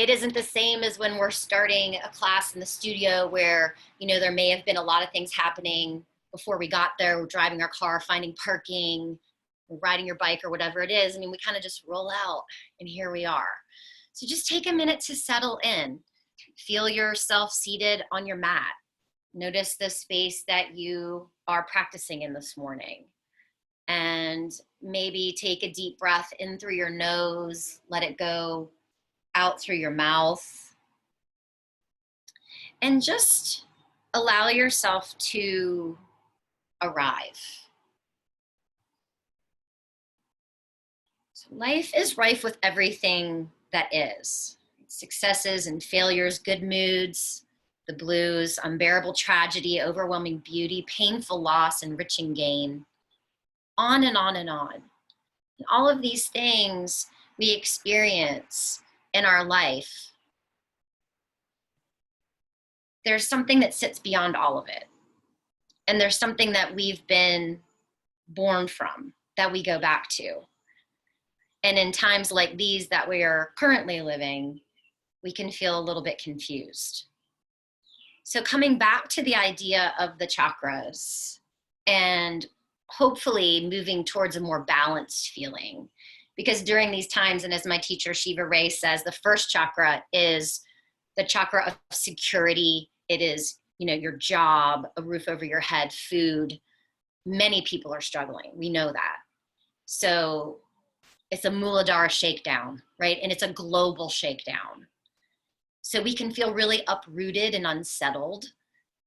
it isn't the same as when we're starting a class in the studio where, you know, there may have been a lot of things happening before we got there. We're driving our car, finding parking, riding your bike or whatever it is. I mean, we kind of just roll out and here we are. So just take a minute to settle in. Feel yourself seated on your mat. Notice the space that you are practicing in this morning. And maybe take a deep breath in through your nose, let it go out through your mouth. And just allow yourself to arrive. So life is rife with everything that is. Successes and failures, good moods, the blues, unbearable tragedy, overwhelming beauty, painful loss, enriching gain, on and on and on. And all of these things we experience in our life, there's something that sits beyond all of it. And there's something that we've been born from that we go back to. And in times like these that we are currently living, we can feel a little bit confused. So coming back to the idea of the chakras and hopefully moving towards a more balanced feeling, because during these times, and as my teacher Shiva Ray says, the first chakra is the chakra of security. It is, you know, your job, a roof over your head, food. Many people are struggling. We know that. So it's a Muladhara shakedown, right? And it's a global shakedown. So we can feel really uprooted and unsettled.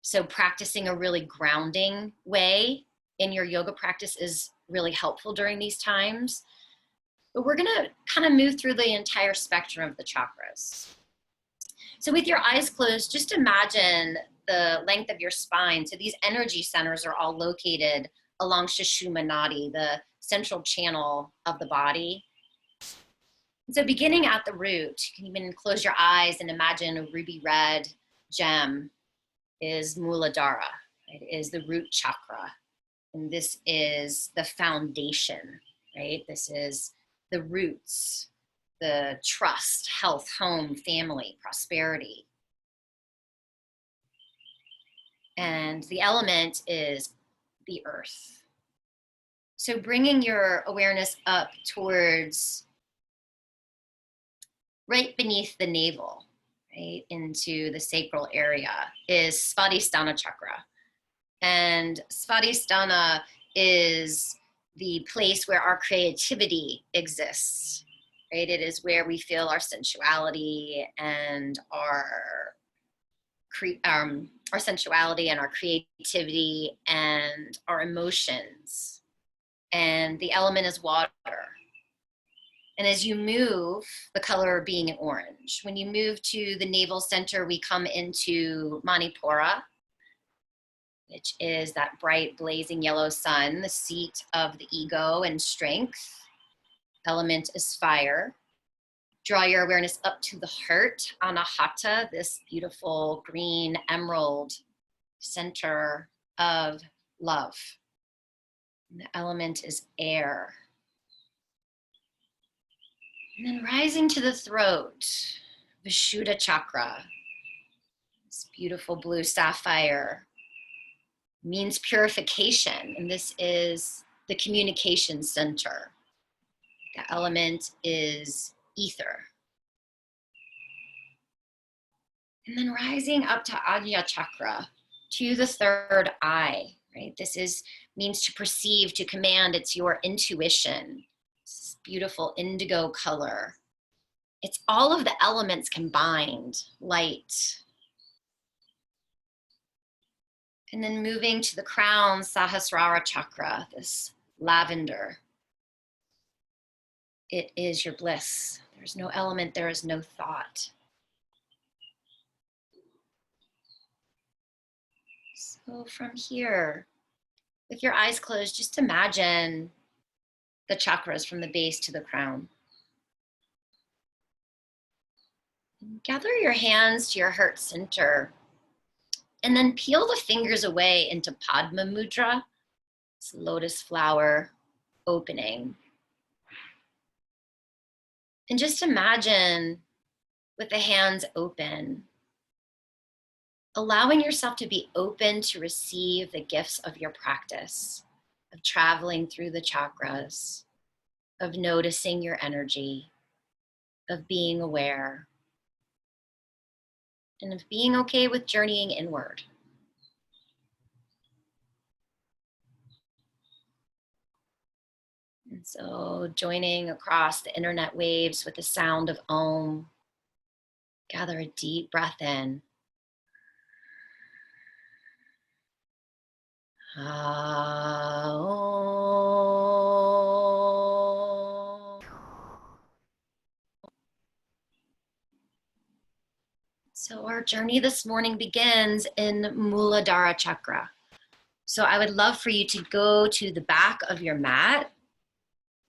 So practicing a really grounding way in your yoga practice is really helpful during these times. But we're gonna kind of move through the entire spectrum of the chakras. So with your eyes closed, just imagine the length of your spine. So these energy centers are all located along Sushumna Nadi, the central channel of the body. So beginning at the root, you can even close your eyes and imagine a ruby red gem is Muladhara. It is the root chakra. And this is the foundation, right? This is the roots, the trust, health, home, family, prosperity. And the element is the earth. So bringing your awareness up towards right beneath the navel, right, into the sacral area is Svadhisthana chakra. And Svadhisthana is the place where our creativity exists, right? It is where we feel our sensuality and our sensuality and our creativity and our emotions. And the element is water. And as you move, the color being orange, when you move to the navel center, we come into Manipura, which is that bright, blazing yellow sun, the seat of the ego and strength. Element is fire. Draw your awareness up to the heart, Anahata, this beautiful green emerald center of love. And the element is air. And then rising to the throat, Vishuddha chakra, this beautiful blue sapphire, means purification, and this is the communication center. The element is ether. And then rising up to Ajna chakra, to the third eye, right? This means to perceive, to command. It's your intuition. This beautiful indigo color. It's all of the elements combined, light. And then moving to the crown, Sahasrara chakra, this lavender. It is your bliss. There's no element, there is no thought. So from here, with your eyes closed, just imagine the chakras from the base to the crown. And gather your hands to your heart center. And then peel the fingers away into Padma Mudra, this lotus flower opening. And just imagine with the hands open, allowing yourself to be open to receive the gifts of your practice, of traveling through the chakras, of noticing your energy, of being aware, and of being okay with journeying inward. And so joining across the internet waves with the sound of Om, gather a deep breath in. Om. So our journey this morning begins in Muladhara Chakra. So I would love for you to go to the back of your mat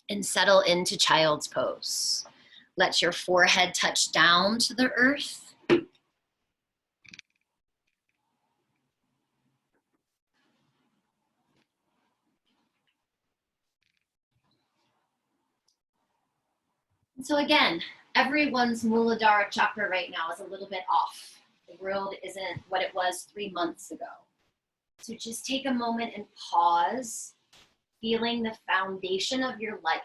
and settle into child's pose. Let your forehead touch down to the earth. And so again, everyone's Muladhara Chakra right now is a little bit off. The world isn't what it was 3 months ago. So just take a moment and pause, feeling the foundation of your life.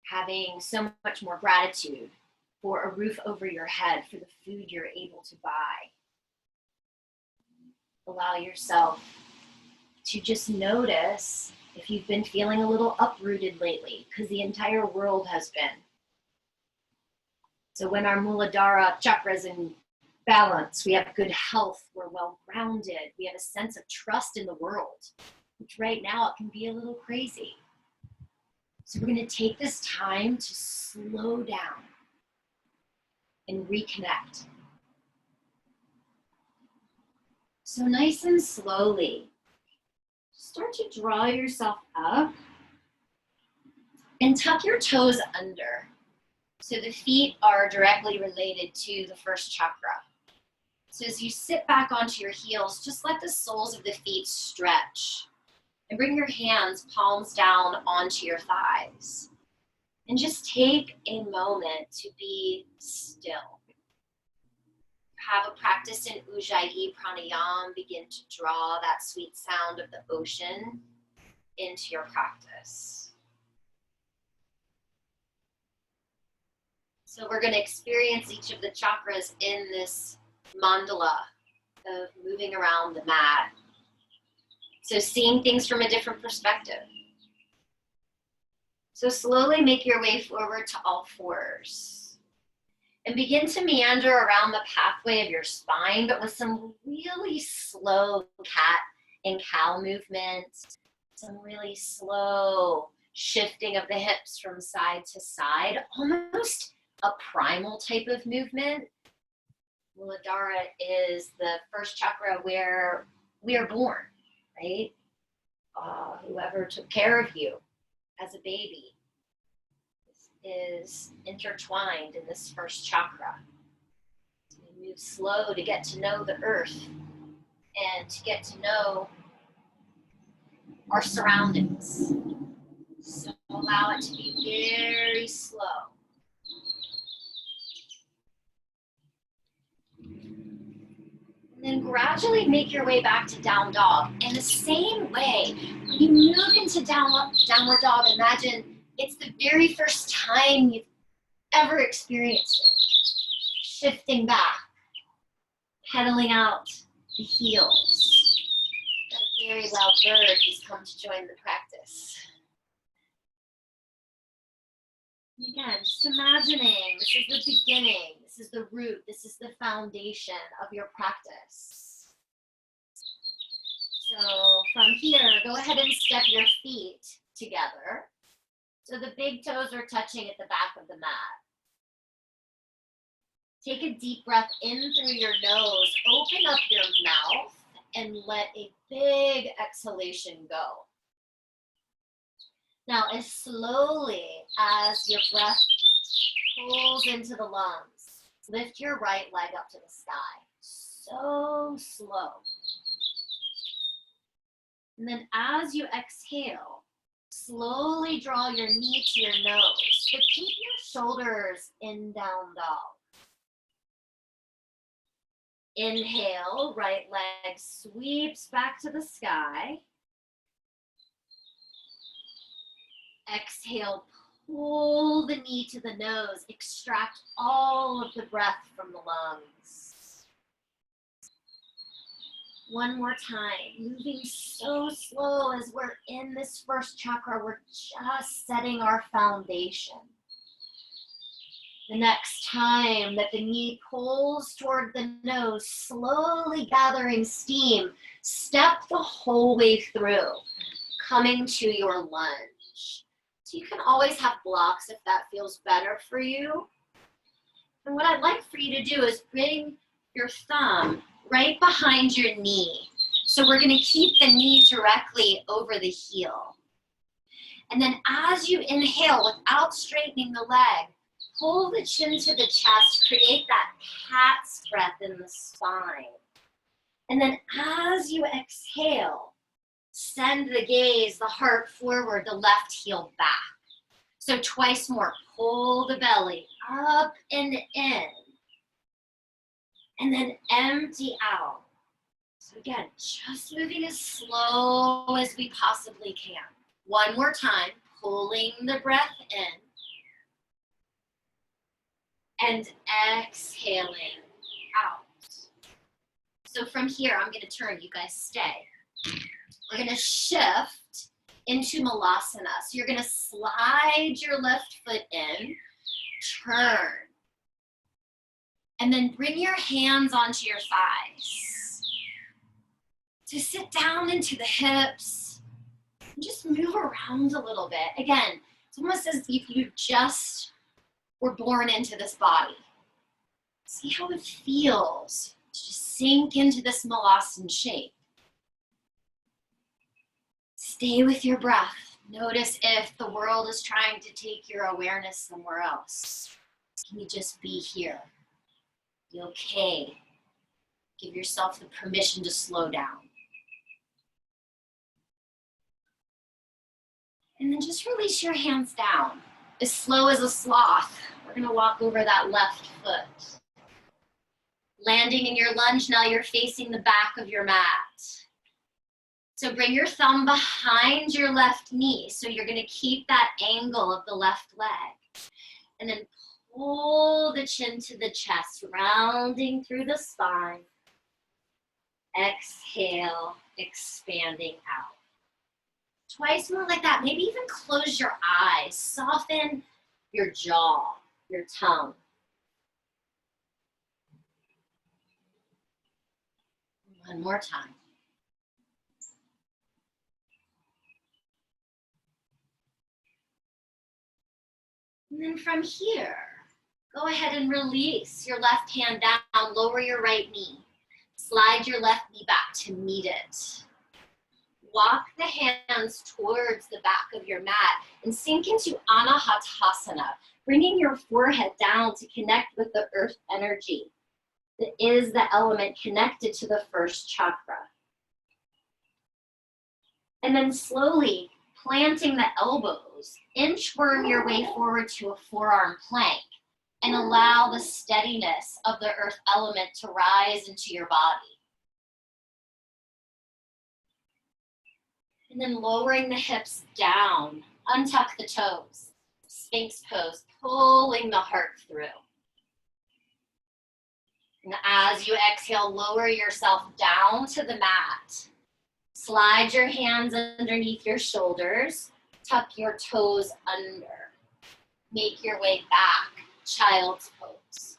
Having so much more gratitude for a roof over your head, for the food you're able to buy. Allow yourself to just notice if you've been feeling a little uprooted lately, because the entire world has been. So when our Muladhara chakra is in balance, we have good health, we're well-grounded, we have a sense of trust in the world, which right now it can be a little crazy. So we're going to take this time to slow down and reconnect. So nice and slowly, start to draw yourself up and tuck your toes under. So the feet are directly related to the first chakra. So as you sit back onto your heels, just let the soles of the feet stretch. And bring your hands, palms down onto your thighs. And just take a moment to be still. Have a practice in Ujjayi Pranayam. Begin to draw that sweet sound of the ocean into your practice. So we're going to experience each of the chakras in this mandala of moving around the mat. So seeing things from a different perspective. So slowly make your way forward to all fours. And begin to meander around the pathway of your spine, but with some really slow cat and cow movements. Some really slow shifting of the hips from side to side. Almost a primal type of movement. Muladhara is the first chakra where we are born. Right? Whoever took care of you as a baby is intertwined in this first chakra. So we move slow to get to know the earth and to get to know our surroundings. So allow it to be very slow. And then gradually make your way back to down dog. In the same way, when you move into downward dog, imagine it's the very first time you've ever experienced it. Shifting back, pedaling out the heels. Got a very loud bird who's come to join the practice. And again, just imagining this is the beginning, this is the root, this is the foundation of your practice. So from here, go ahead and step your feet together. So the big toes are touching at the back of the mat. Take a deep breath in through your nose, open up your mouth, and let a big exhalation go. Now, as slowly as your breath pulls into the lungs, lift your right leg up to the sky. So slow. And then as you exhale, slowly draw your knee to your nose, but keep your shoulders in down dog. Inhale, right leg sweeps back to the sky. Exhale, pull the knee to the nose, extract all of the breath from the lungs. One more time, moving so slow as we're in this first chakra, we're just setting our foundation. The next time that the knee pulls toward the nose, slowly gathering steam, step the whole way through, coming to your lunge. So you can always have blocks if that feels better for you. And what I'd like for you to do is bring your thumb right behind your knee. So we're going to keep the knee directly over the heel. And then as you inhale, without straightening the leg, pull the chin to the chest, create that cat's breath in the spine. And then as you exhale, send the gaze, the heart forward, the left heel back. So twice more, pull the belly up and in. And then empty out. So again, just moving as slow as we possibly can. One more time, pulling the breath in. And exhaling out. So from here, I'm going to turn, you guys stay. We're going to shift into Malasana. So you're going to slide your left foot in, turn, and then bring your hands onto your thighs. So sit down into the hips and just move around a little bit. Again, it's almost as if you just were born into this body. See how it feels to just sink into this Malasana shape. Stay with your breath. Notice if the world is trying to take your awareness somewhere else. Can you just be here? Be okay. Give yourself the permission to slow down. And then just release your hands down. As slow as a sloth. We're going to walk over that left foot. Landing in your lunge, now you're facing the back of your mat. So bring your thumb behind your left knee. So you're going to keep that angle of the left leg. And then pull the chin to the chest, rounding through the spine. Exhale, expanding out. Twice more like that. Maybe even close your eyes. Soften your jaw, your tongue. One more time. And then from here, go ahead and release your left hand down, lower your right knee. Slide your left knee back to meet it. Walk the hands towards the back of your mat and sink into Anahatasana, bringing your forehead down to connect with the earth energy that is the element connected to the first chakra. And then slowly planting the elbows, inchworm your way forward to a forearm plank and allow the steadiness of the earth element to rise into your body. And then lowering the hips down, untuck the toes, Sphinx pose, pulling the heart through. And as you exhale, lower yourself down to the mat. Slide your hands underneath your shoulders, tuck your toes under. Make your way back, child's pose.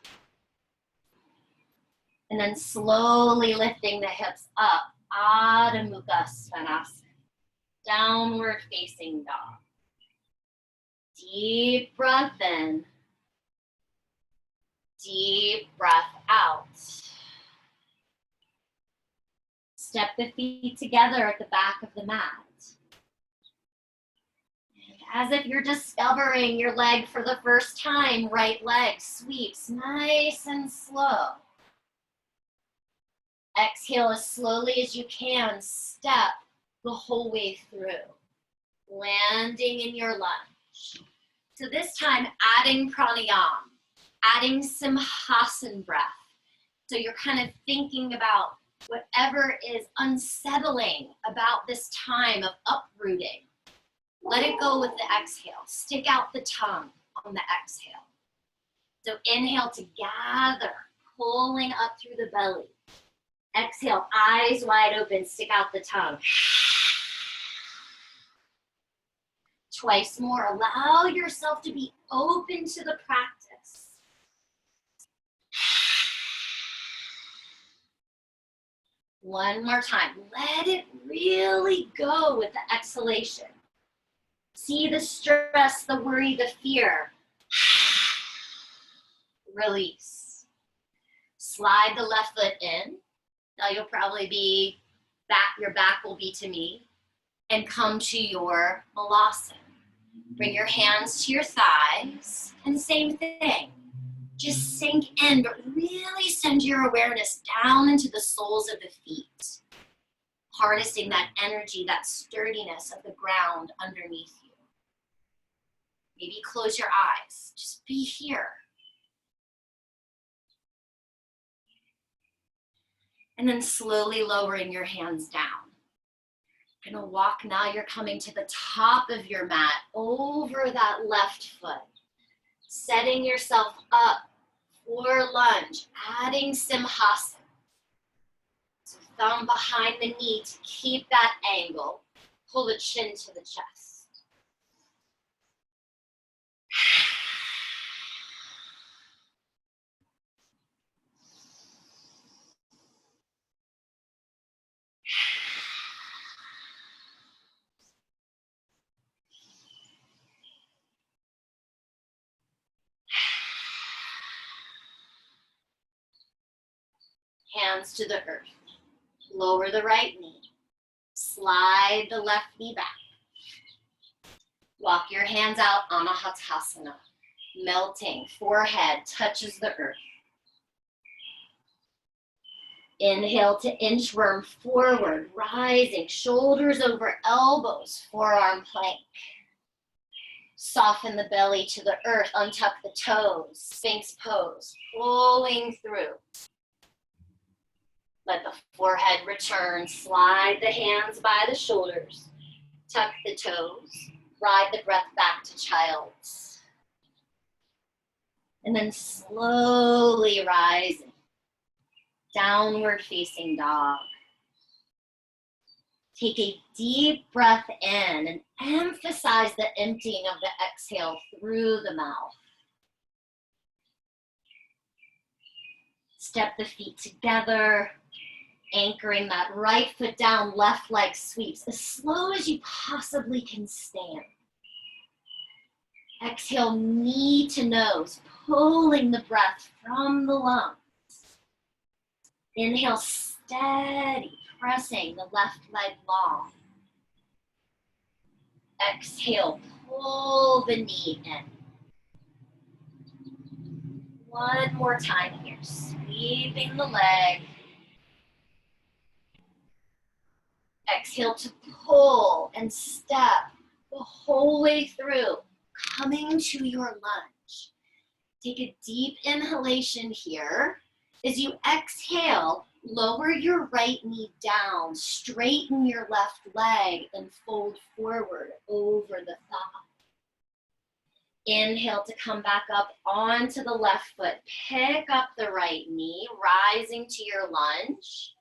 And then slowly lifting the hips up, Adho Mukha Svanasana. Downward facing dog. Deep breath in. Deep breath out. Step the feet together at the back of the mat. And as if you're discovering your leg for the first time, right leg sweeps nice and slow. Exhale as slowly as you can. Step the whole way through. landing in your lunge. So this time, adding pranayama, adding simhasan breath. So you're kind of thinking about whatever is unsettling about this time of uprooting. Let it go with the exhale. Stick out the tongue on the exhale. So inhale to gather, pulling up through the belly. Exhale, eyes wide open, stick out the tongue. Twice more, allow yourself to be open to the practice. One more time, let it really go with the exhalation. See the stress, the worry, the fear. Release. Slide the left foot in. Now you'll probably be back, your back will be to me. And come to your malasana. Bring your hands to your thighs. And same thing. Just sink in, but really send your awareness down into the soles of the feet. Harnessing that energy, that sturdiness of the ground underneath you. Maybe close your eyes. Just be here. And then slowly lowering your hands down. You're gonna walk now, you're coming to the top of your mat, over that left foot. Setting yourself up for lunge, adding simhasan. So thumb behind the knee to keep that angle. Pull the chin to the chest. Hands to the earth. Lower the right knee. Slide the left knee back. Walk your hands out, Anahatasana. Melting, forehead touches the earth. Inhale to inchworm forward, rising, shoulders over elbows, forearm plank. Soften the belly to the earth, untuck the toes, Sphinx pose, pulling through. Let the forehead return, slide the hands by the shoulders, tuck the toes, ride the breath back to child's. And then slowly rising, downward facing dog. Take a deep breath in and emphasize the emptying of the exhale through the mouth. Step the feet together, anchoring that right foot down, left leg sweeps as slow as you possibly can stand. Exhale, knee to nose, pulling the breath from the lungs. Inhale, steady, pressing the left leg long. Exhale, pull the knee in. One more time here, sweeping the leg. Exhale to pull and step the whole way through, coming to your lunge. Take a deep inhalation here. As you exhale, lower your right knee down, straighten your left leg, and fold forward over the thigh. Inhale to come back up onto the left foot. Pick up the right knee, rising to your lunge.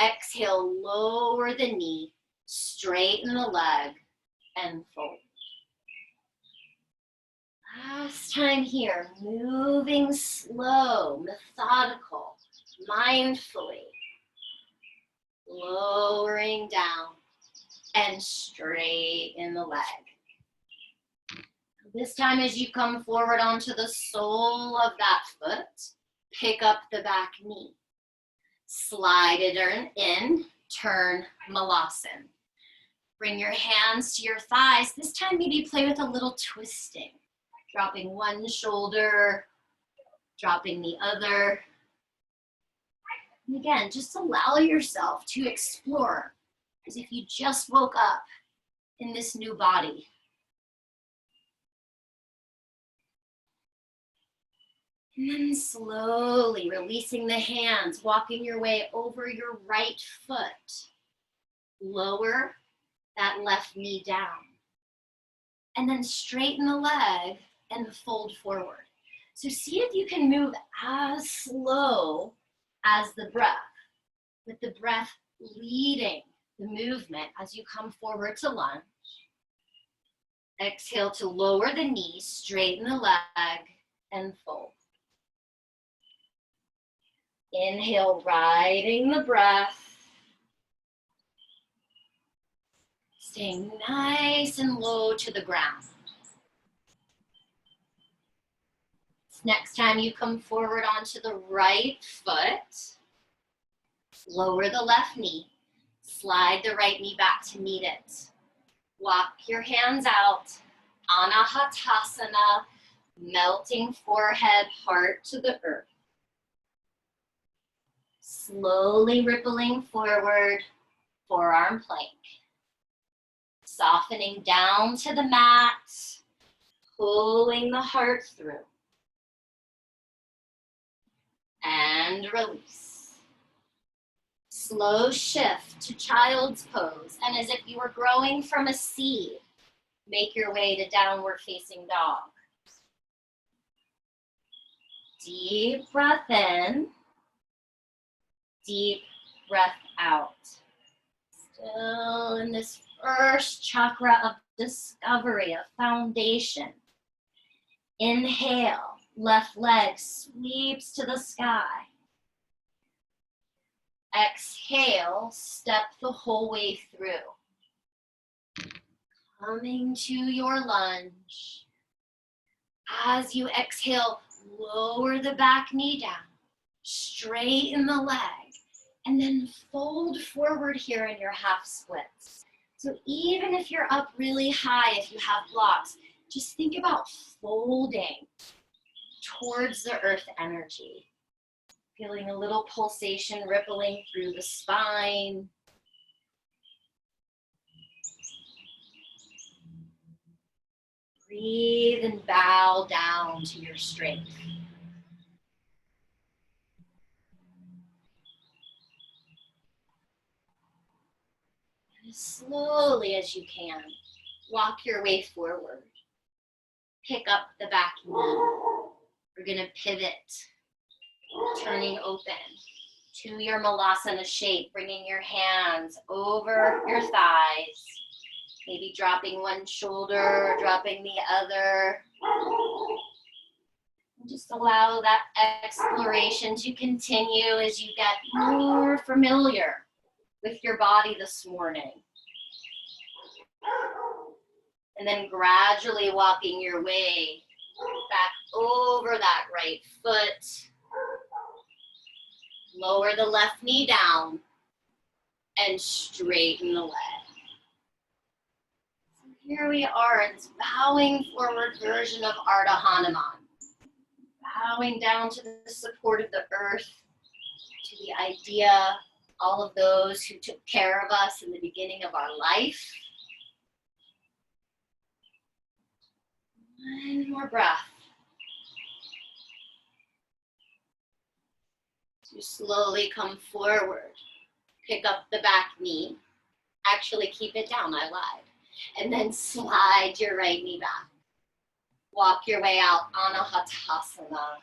Exhale, lower the knee, straighten the leg, and fold. Last time here, moving slow, methodical, mindfully. Lowering down and straighten the leg. This time as you come forward onto the sole of that foot, pick up the back knee. Slide it in, turn malasana. Bring your hands to your thighs. This time maybe play with a little twisting. Dropping one shoulder, dropping the other. And again, just allow yourself to explore as if you just woke up in this new body. And then slowly releasing the hands, walking your way over your right foot. Lower that left knee down. And then straighten the leg and fold forward. So see if you can move as slow as the breath, with the breath leading the movement as you come forward to lunge. Exhale to lower the knee, straighten the leg, and fold. Inhale, riding the breath. Staying nice and low to the ground. Next time you come forward onto the right foot, lower the left knee, slide the right knee back to meet it. Walk your hands out, Anahatasana, melting forehead, heart to the earth. Slowly rippling forward, forearm plank. Softening down to the mat, pulling the heart through. And release. Slow shift to child's pose. And as if you were growing from a seed, make your way to downward facing dog. Deep breath in. Deep breath out. Still in this first chakra of discovery, of foundation. Inhale. Left leg sweeps to the sky. Exhale, step the whole way through. Coming to your lunge. As you exhale, lower the back knee down. Straighten the leg. And then fold forward here in your half splits. So even if you're up really high, if you have blocks, just think about folding towards the earth energy. Feeling a little pulsation rippling through the spine. Breathe and bow down to your strength. And as slowly as you can, walk your way forward. Pick up the back knee. We're gonna pivot, turning open to your malasana shape, bringing your hands over your thighs, maybe dropping one shoulder, dropping the other. And just allow that exploration to continue as you get more familiar with your body this morning. And then gradually walking your way back over that right foot. Lower the left knee down and straighten the leg. So here we are in this bowing forward version of Ardha Hanuman. Bowing down to the support of the earth, to the idea, all of those who took care of us in the beginning of our life. One more breath. So slowly come forward. Pick up the back knee. Actually keep it down, I lied. And then slide your right knee back. Walk your way out, Anahatasana.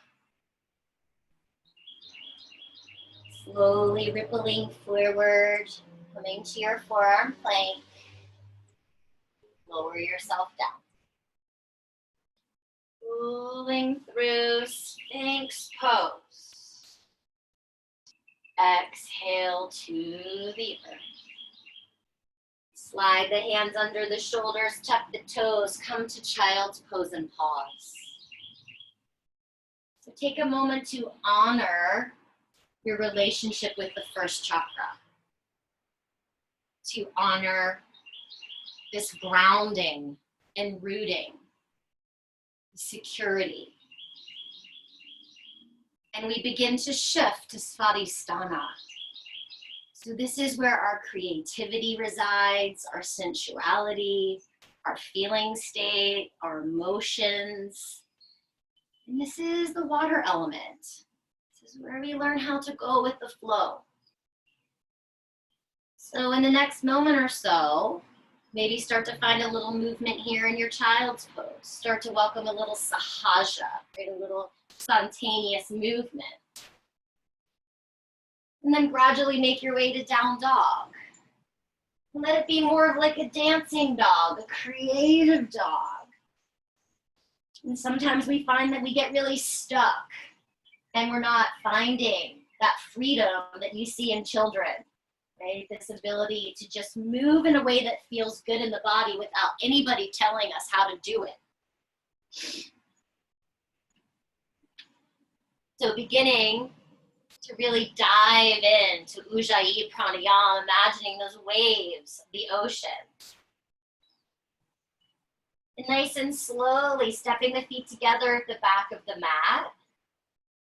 Slowly rippling forward, coming to your forearm plank. Lower yourself down. Pulling through Sphinx pose. Exhale to the earth. Slide the hands under the shoulders, tuck the toes, come to child's pose and pause. So take a moment to honor your relationship with the first chakra. To honor this grounding and rooting, security. And we begin to shift to Svadhisthana. So this is where our creativity resides, our sensuality, our feeling state, our emotions. And this is the water element. This is where we learn how to go with the flow. So in the next moment or so, maybe start to find a little movement here in your child's pose. Start to welcome a little sahaja, right? A little spontaneous movement. And then gradually make your way to down dog. Let it be more of like a dancing dog, a creative dog. And sometimes we find that we get really stuck and we're not finding that freedom that you see in children, right? This ability to just move in a way that feels good in the body without anybody telling us how to do it. So beginning to really dive into Ujjayi Pranayama, imagining those waves of the ocean. And nice and slowly stepping the feet together at the back of the mat.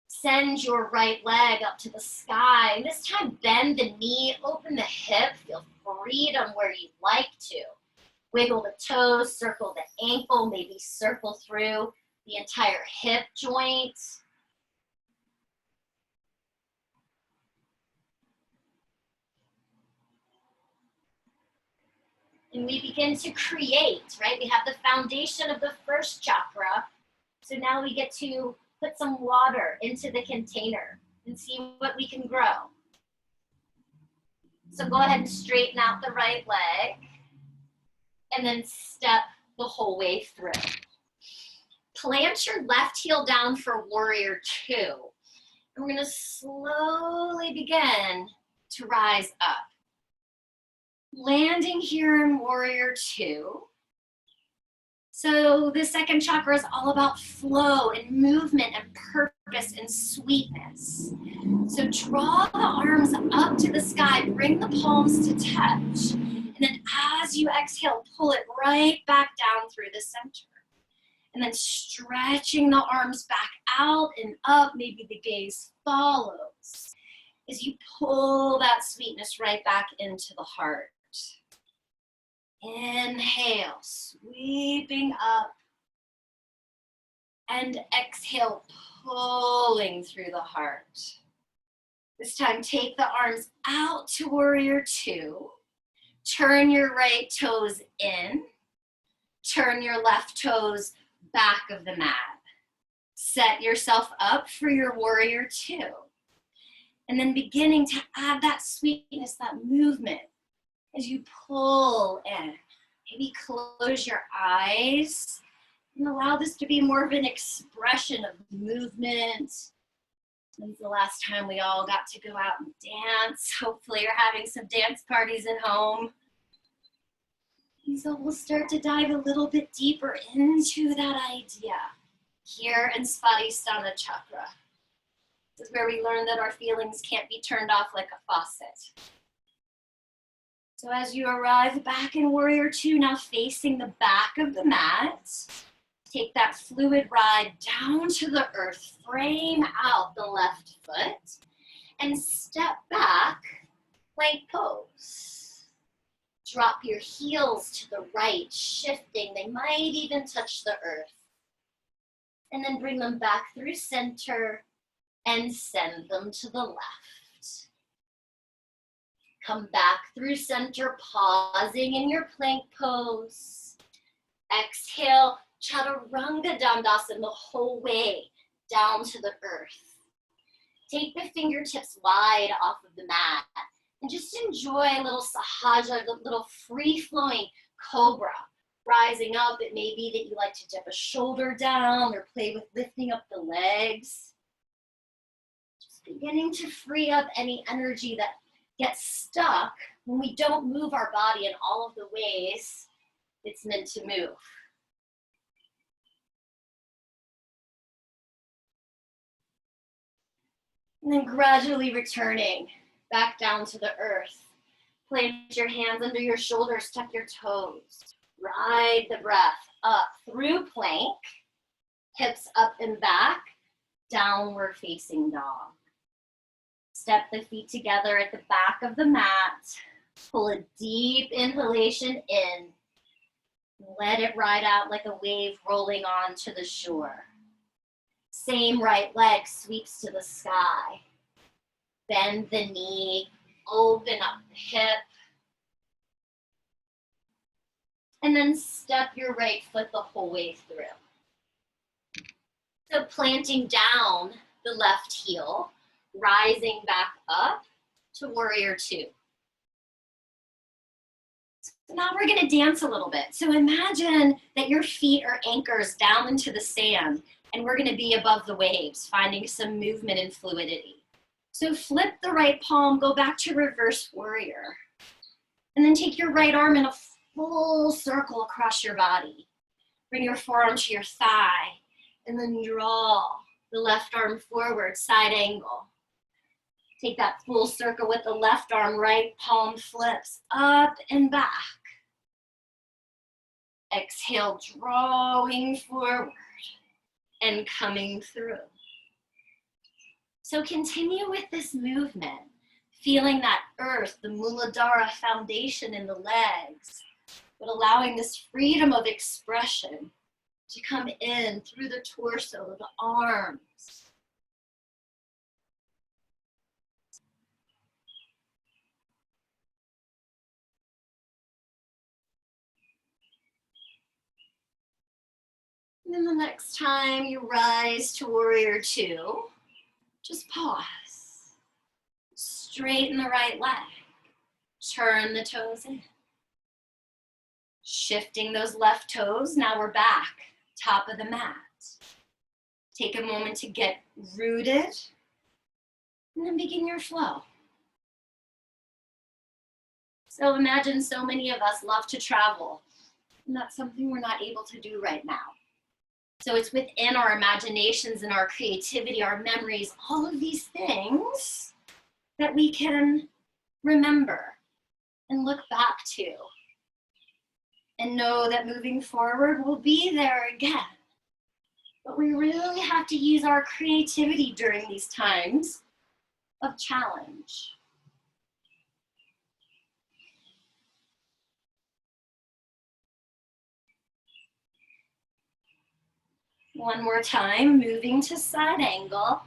Send your right leg up to the sky. And this time bend the knee, open the hip, feel freedom where you'd like to. Wiggle the toes, circle the ankle, maybe circle through the entire hip joint. And we begin to create, right? We have the foundation of the first chakra. So now we get to put some water into the container and see what we can grow. So go ahead and straighten out the right leg and then step the whole way through. Plant your left heel down for warrior two. And we're gonna slowly begin to rise up. Landing here in warrior two. So the second chakra is all about flow and movement and purpose and sweetness. So draw the arms up to the sky, bring the palms to touch. And then as you exhale, pull it right back down through the center. And then stretching the arms back out and up, maybe the gaze follows. As you pull that sweetness right back into the heart. Inhale, sweeping up. And exhale, pulling through the heart. This time, take the arms out to warrior two. Turn your right toes in. Turn your left toes back of the mat. Set yourself up for your warrior two. And then beginning to add that sweetness, that movement as you pull in. Maybe close your eyes and allow this to be more of an expression of movement. When's the last time we all got to go out and dance? Hopefully you're having some dance parties at home. And so we'll start to dive a little bit deeper into that idea here in Svadhisthana Chakra. This is where we learn that our feelings can't be turned off like a faucet. So as you arrive back in warrior two, now facing the back of the mat, take that fluid ride down to the earth, frame out the left foot, and step back, plank pose. Drop your heels to the right, shifting. They might even touch the earth. And then bring them back through center and send them to the left. Come back through center, pausing in your plank pose. Exhale, Chaturanga Dandasana the whole way down to the earth. Take the fingertips wide off of the mat and just enjoy a little sahaja, a little free-flowing cobra. Rising up, it may be that you like to dip a shoulder down or play with lifting up the legs. Just beginning to free up any energy that gets stuck when we don't move our body in all of the ways it's meant to move. And then gradually returning back down to the earth. Plant your hands under your shoulders, tuck your toes. Ride the breath up through plank, hips up and back, downward facing dog. Step the feet together at the back of the mat. Pull a deep inhalation in. Let it ride out like a wave rolling onto the shore. Same right leg sweeps to the sky. Bend the knee, open up the hip. And then step your right foot the whole way through. So planting down the left heel, rising back up to warrior two. So now we're gonna dance a little bit. So imagine that your feet are anchors down into the sand and we're gonna be above the waves, finding some movement and fluidity. So flip the right palm, go back to reverse warrior. And then take your right arm in a full circle across your body. Bring your forearm to your thigh and then draw the left arm forward, side angle. Take that full circle with the left arm, right palm flips up and back. Exhale, drawing forward and coming through. So continue with this movement, feeling that earth, the Muladhara foundation in the legs, but allowing this freedom of expression to come in through the torso, the arms. And then the next time you rise to warrior two, just pause. Straighten the right leg. Turn the toes in. Shifting those left toes, now we're back, top of the mat. Take a moment to get rooted, and then begin your flow. So imagine so many of us love to travel, and that's something we're not able to do right now. So it's within our imaginations and our creativity, our memories, all of these things that we can remember and look back to. And know that moving forward, we'll be there again. But we really have to use our creativity during these times of challenge. One more time, moving to side angle.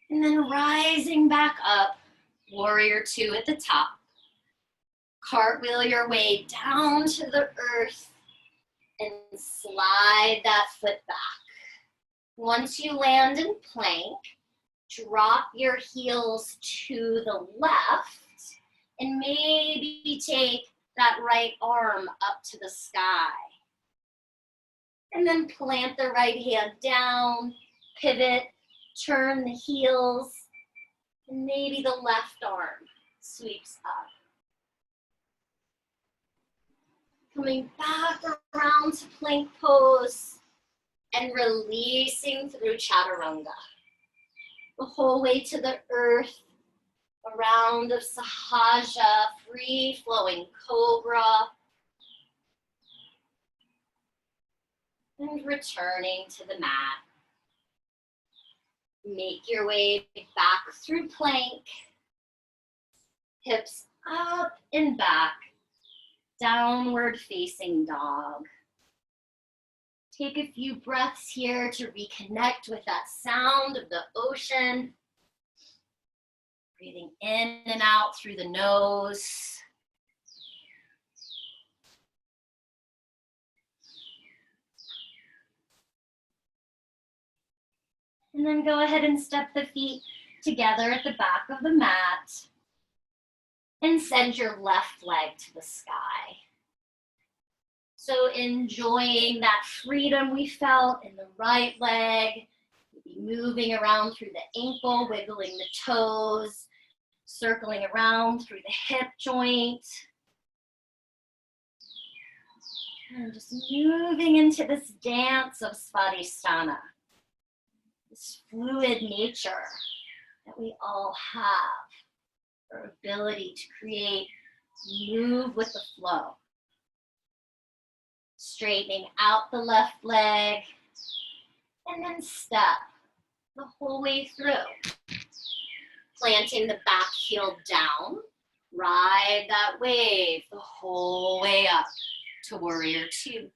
And then rising back up, warrior two at the top. Cartwheel your way down to the earth and slide that foot back. Once you land in plank, drop your heels to the left and maybe take that right arm up to the sky. And then plant the right hand down, pivot, turn the heels, and maybe the left arm sweeps up. Coming back around to plank pose and releasing through chaturanga. The whole way to the earth, around of sahaja, free flowing cobra. And returning to the mat. Make your way back through plank. Hips up and back. Downward facing dog. Take a few breaths here to reconnect with that sound of the ocean. Breathing in and out through the nose. And then go ahead and step the feet together at the back of the mat. And send your left leg to the sky. So enjoying that freedom we felt in the right leg, moving around through the ankle, wiggling the toes, circling around through the hip joint. And just moving into this dance of Svadhisthana, this fluid nature that we all have. Our ability to create, move with the flow. Straightening out the left leg, and then step the whole way through. Planting the back heel down, ride that wave the whole way up to warrior two.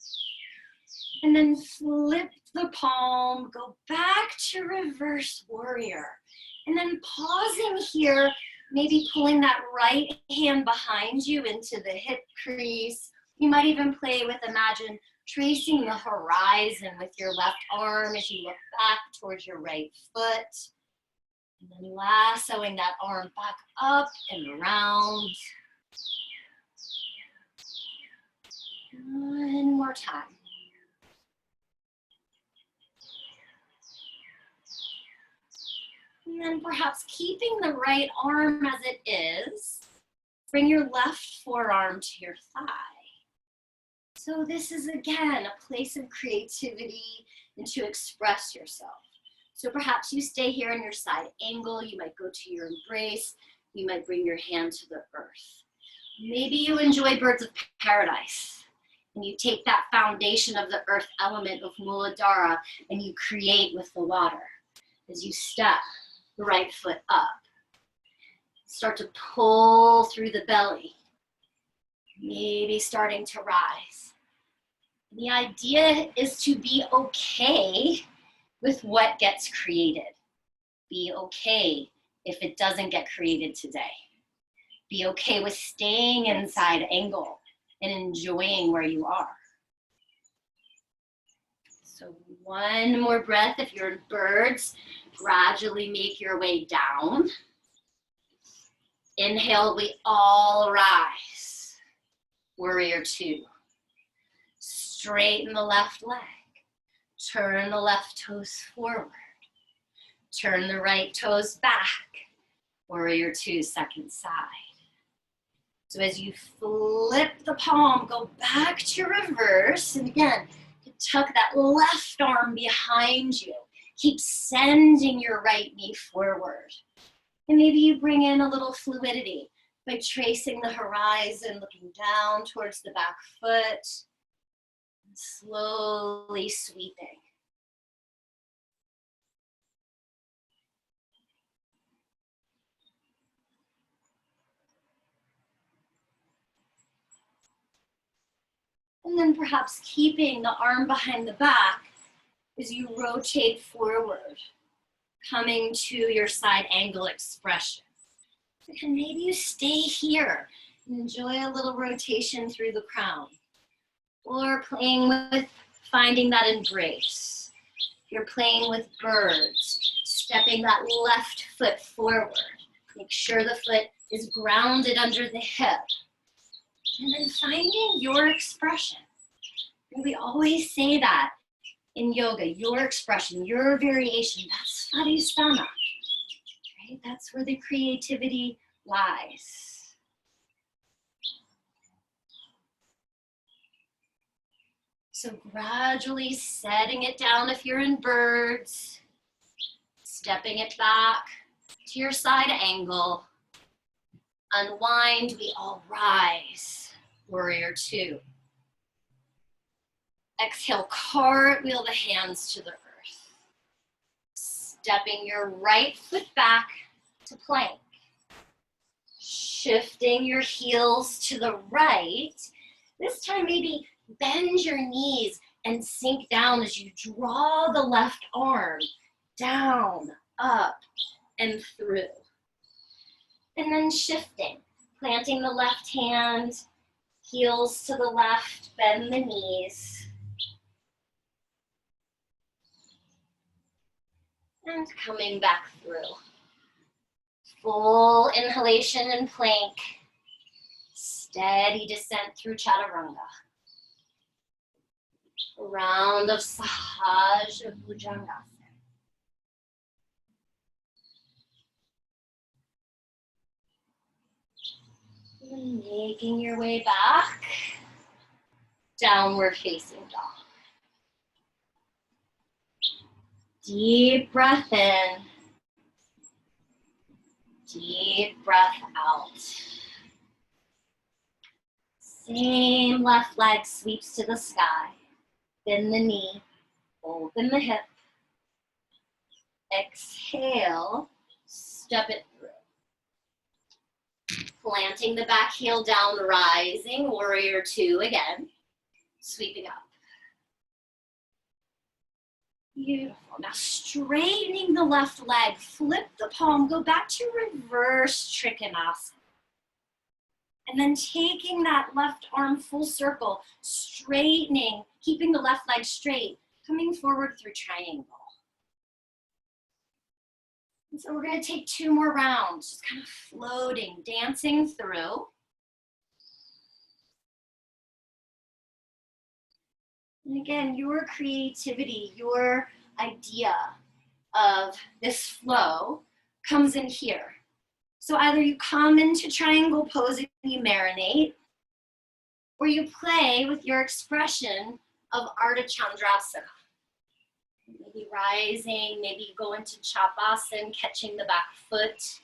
And then flip the palm, go back to reverse warrior. And then pausing here, maybe pulling that right hand behind you into the hip crease. You might even play with, imagine, tracing the horizon with your left arm as you look back towards your right foot. And then lassoing that arm back up and around. One more time. And then perhaps keeping the right arm as it is, bring your left forearm to your thigh. So this is, again, a place of creativity and to express yourself. So perhaps you stay here in your side angle. You might go to your embrace. You might bring your hand to the earth. Maybe you enjoy birds of paradise and you take that foundation of the earth element of Muladhara and you create with the water as you step the right foot up. Start to pull through the belly, maybe starting to rise. The idea is to be okay with what gets created. Be okay if it doesn't get created today. Be okay with staying inside angle and enjoying where you are. So one more breath. If you're in birds, gradually make your way down. Inhale, we all rise. Warrior two. Straighten the left leg. Turn the left toes forward. Turn the right toes back. Warrior two, second side. So as you flip the palm, go back to reverse. And again, tuck that left arm behind you. Keep sending your right knee forward. And maybe you bring in a little fluidity by tracing the horizon, looking down towards the back foot, and slowly sweeping. And then perhaps keeping the arm behind the back as you rotate forward, coming to your side angle expression. And maybe you stay here and enjoy a little rotation through the crown. Or playing with finding that embrace. You're playing with birds, stepping that left foot forward. Make sure the foot is grounded under the hip. And then finding your expression. And we always say that in yoga, your expression, your variation, that's Svadhisthana, right? That's where the creativity lies. So gradually setting it down if you're in birds, stepping it back to your side angle. Unwind, we all rise. Warrior two. Exhale, cartwheel the hands to the earth. Stepping your right foot back to plank. Shifting your heels to the right. This time maybe bend your knees and sink down as you draw the left arm down, up, and through. And then shifting, planting the left hand, heels to the left, bend the knees. And coming back through. Full inhalation and plank. Steady descent through chaturanga. A round of Sahaj Bhujangasana. And making your way back. Downward facing dog. Deep breath in. Deep breath out. Same left leg sweeps to the sky. Bend the knee, open the hip. Exhale, step it through. Planting the back heel down, rising, warrior two again. Sweeping up. Beautiful. Now straightening the left leg, flip the palm, go back to reverse trikonasana. And then taking that left arm full circle, straightening, keeping the left leg straight, coming forward through triangle. And so we're going to take 2 more rounds, just kind of floating, dancing through. And again, your creativity, your idea of this flow comes in here. So either you come into triangle pose and you marinate, or you play with your expression of Ardha Chandrasana. Maybe rising, maybe you go into Chapasana, catching the back foot.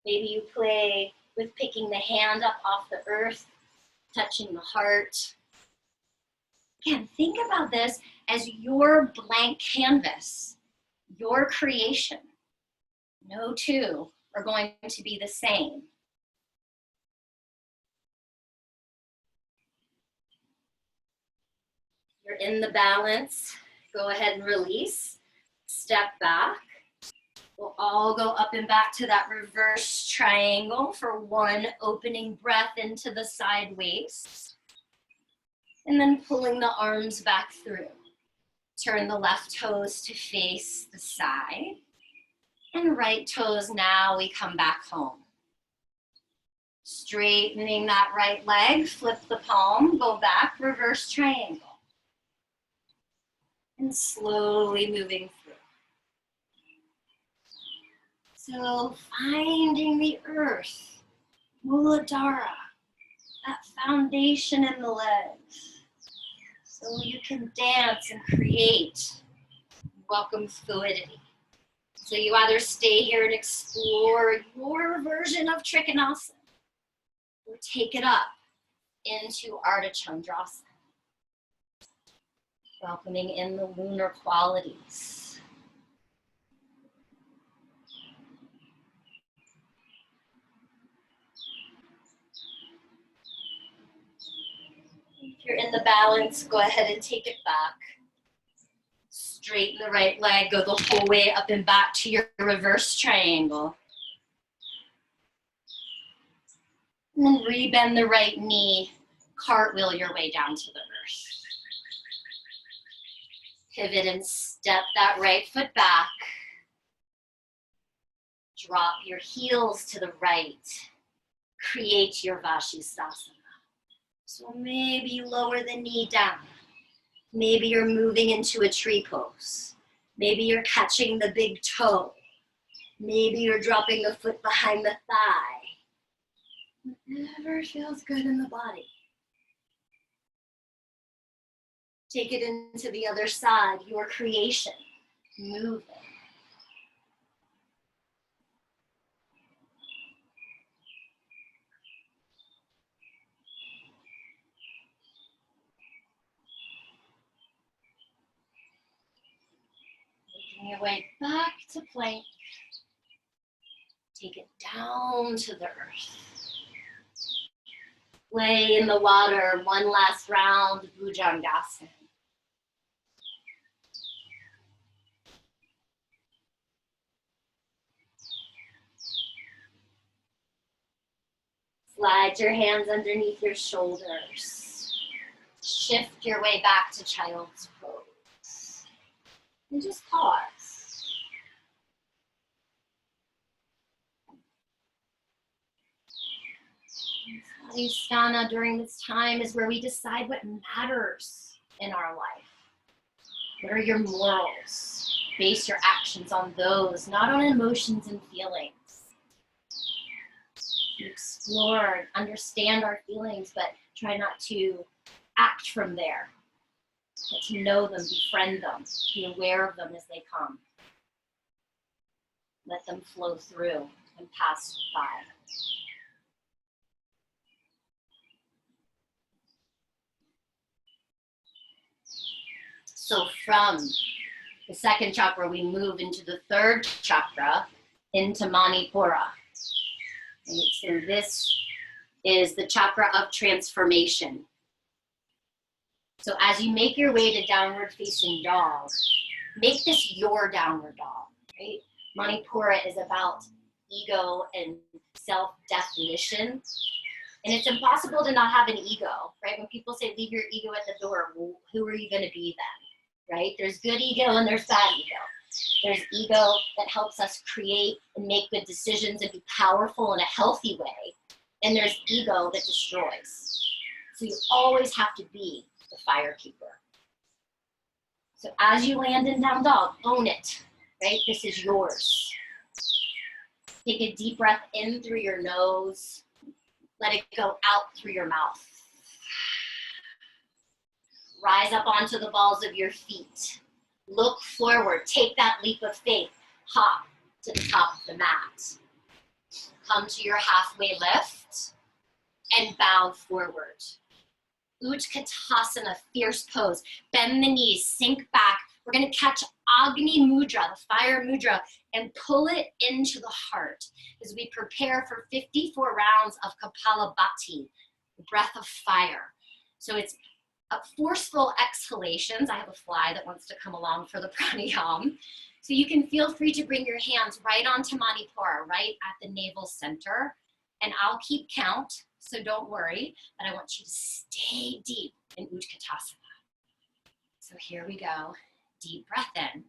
Maybe you play with picking the hand up off the earth, touching the heart. Again, think about this as your blank canvas, your creation. No two are going to be the same. You're in the balance. Go ahead and release. Step back. We'll all go up and back to that reverse triangle for 1 opening breath into the side waist. And then pulling the arms back through. Turn the left toes to face the side. And right toes, now we come back home. Straightening that right leg, flip the palm, go back, reverse triangle. And slowly moving through. So finding the earth, Muladhara, that foundation in the legs. So you can dance and create, welcome fluidity. So you either stay here and explore your version of Trikonasana, or take it up into Ardha Chandrasana. Welcoming in the lunar qualities. If you're in the balance, go ahead and take it back. Straighten the right leg, go the whole way up and back to your reverse triangle. And then rebend the right knee, cartwheel your way down to the earth. Pivot and step that right foot back. Drop your heels to the right. Create your Vashisthasana. So maybe lower the knee down. Maybe you're moving into a tree pose. Maybe you're catching the big toe. Maybe you're dropping the foot behind the thigh. Whatever feels good in the body. Take it into the other side, your creation, moving. Making your way back to plank. Take it down to the earth. Play in the water, 1 last round, Bhujangasana. Slide your hands underneath your shoulders. Shift your way back to child's pose. And just pause. Svadhisthana during this time is where we decide what matters in our life. What are your morals? Base your actions on those, not on emotions and feelings. Explore and understand our feelings, but try not to act from there. Get to know them, befriend them, be aware of them as they come. Let them flow through and pass by. So from The second chakra, we move into the third chakra, into Manipura. And so this is the chakra of transformation. So as you make your way to downward facing dog, make this your downward dog, right? Manipura is about ego and self-definition. And it's impossible to not have an ego, right? When people say leave your ego at the door, well, who are you going to be then, right? There's good ego and there's bad ego. There's ego that helps us create and make good decisions and be powerful in a healthy way. And there's ego that destroys. So you always have to be the fire keeper. So as you land in down dog, own it, right? This is yours. Take a deep breath in through your nose. Let it go out through your mouth. Rise up onto the balls of your feet. Look forward. Take that leap of faith. Hop to the top of the mat. Come to your halfway lift and bow forward. Utkatasana, fierce pose. Bend the knees, sink back. We're going to catch Agni Mudra, the fire mudra, and pull it into the heart as we prepare for 54 rounds of Kapalabhati, the breath of fire. So it's forceful exhalations. I have a fly that wants to come along for the pranayam. So you can feel free to bring your hands right onto Manipura, right at the navel center. And I'll keep count, so don't worry, but I want you to stay deep in Utkatasana. So here we go. Deep breath in.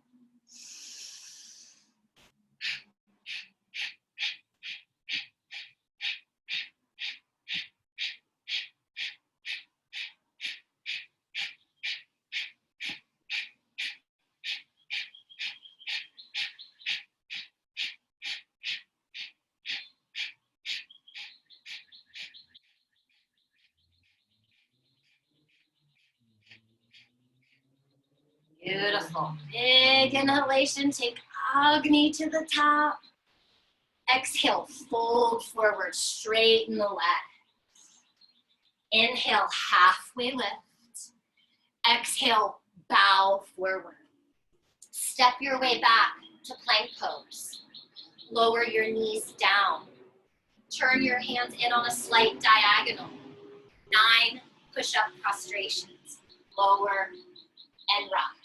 Beautiful. Big inhalation. Take Agni to the top. Exhale, fold forward, straighten the legs. Inhale, halfway lift. Exhale, bow forward. Step your way back to plank pose. Lower your knees down. Turn your hands in on a slight diagonal. 9 push-up prostrations. Lower and rise.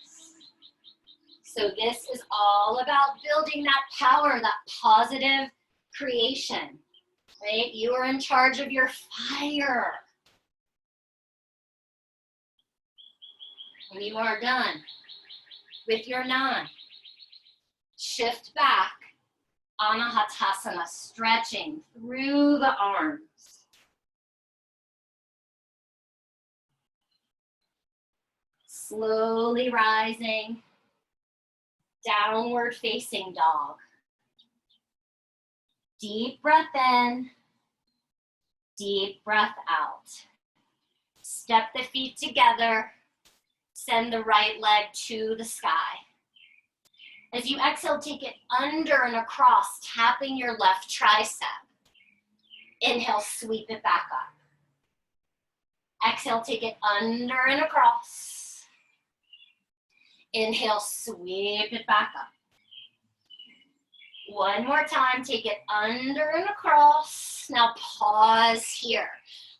So this is all about building that power, that positive creation, right? You are in charge of your fire. When you are done with your 9, shift back, Anahatasana, stretching through the arms. Slowly rising, downward facing dog. Deep breath in, deep breath out. Step the feet together, send the right leg to the sky. As you exhale, take it under and across, tapping your left tricep. Inhale, sweep it back up. Exhale, take it under and across. Inhale, sweep it back up. One more time, take it under and across. Now pause here.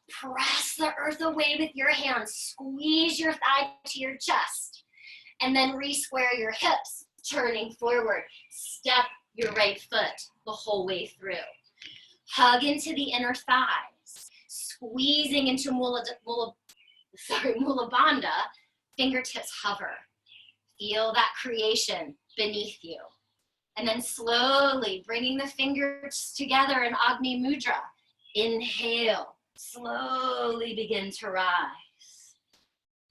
Press the earth away with your hands. Squeeze your thigh to your chest. And then re-square your hips, turning forward. Step your right foot the whole way through. Hug into the inner thighs. Squeezing into Mula Bandha. Fingertips hover. Feel that creation beneath you. And then slowly bringing the fingers together in Agni Mudra. Inhale, slowly begin to rise.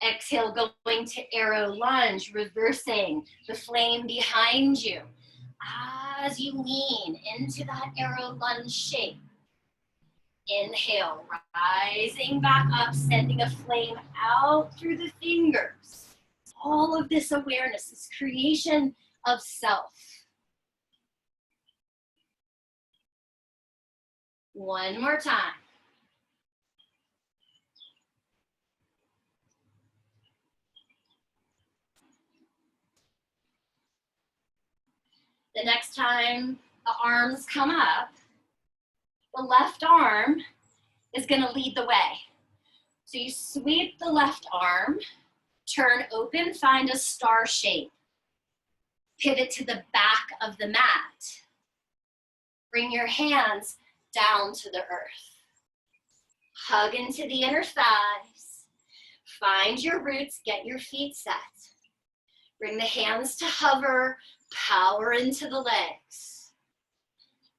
Exhale, going to arrow lunge, reversing the flame behind you. As you lean into that arrow lunge shape. Inhale, rising back up, sending a flame out through the fingers. All of this awareness, this creation of self. One more time. The next time the arms come up, the left arm is going to lead the way. So you sweep the left arm, turn open, find a star shape. Pivot to the back of the mat. Bring your hands down to the earth. Hug into the inner thighs. Find your roots, get your feet set. Bring the hands to hover, power into the legs.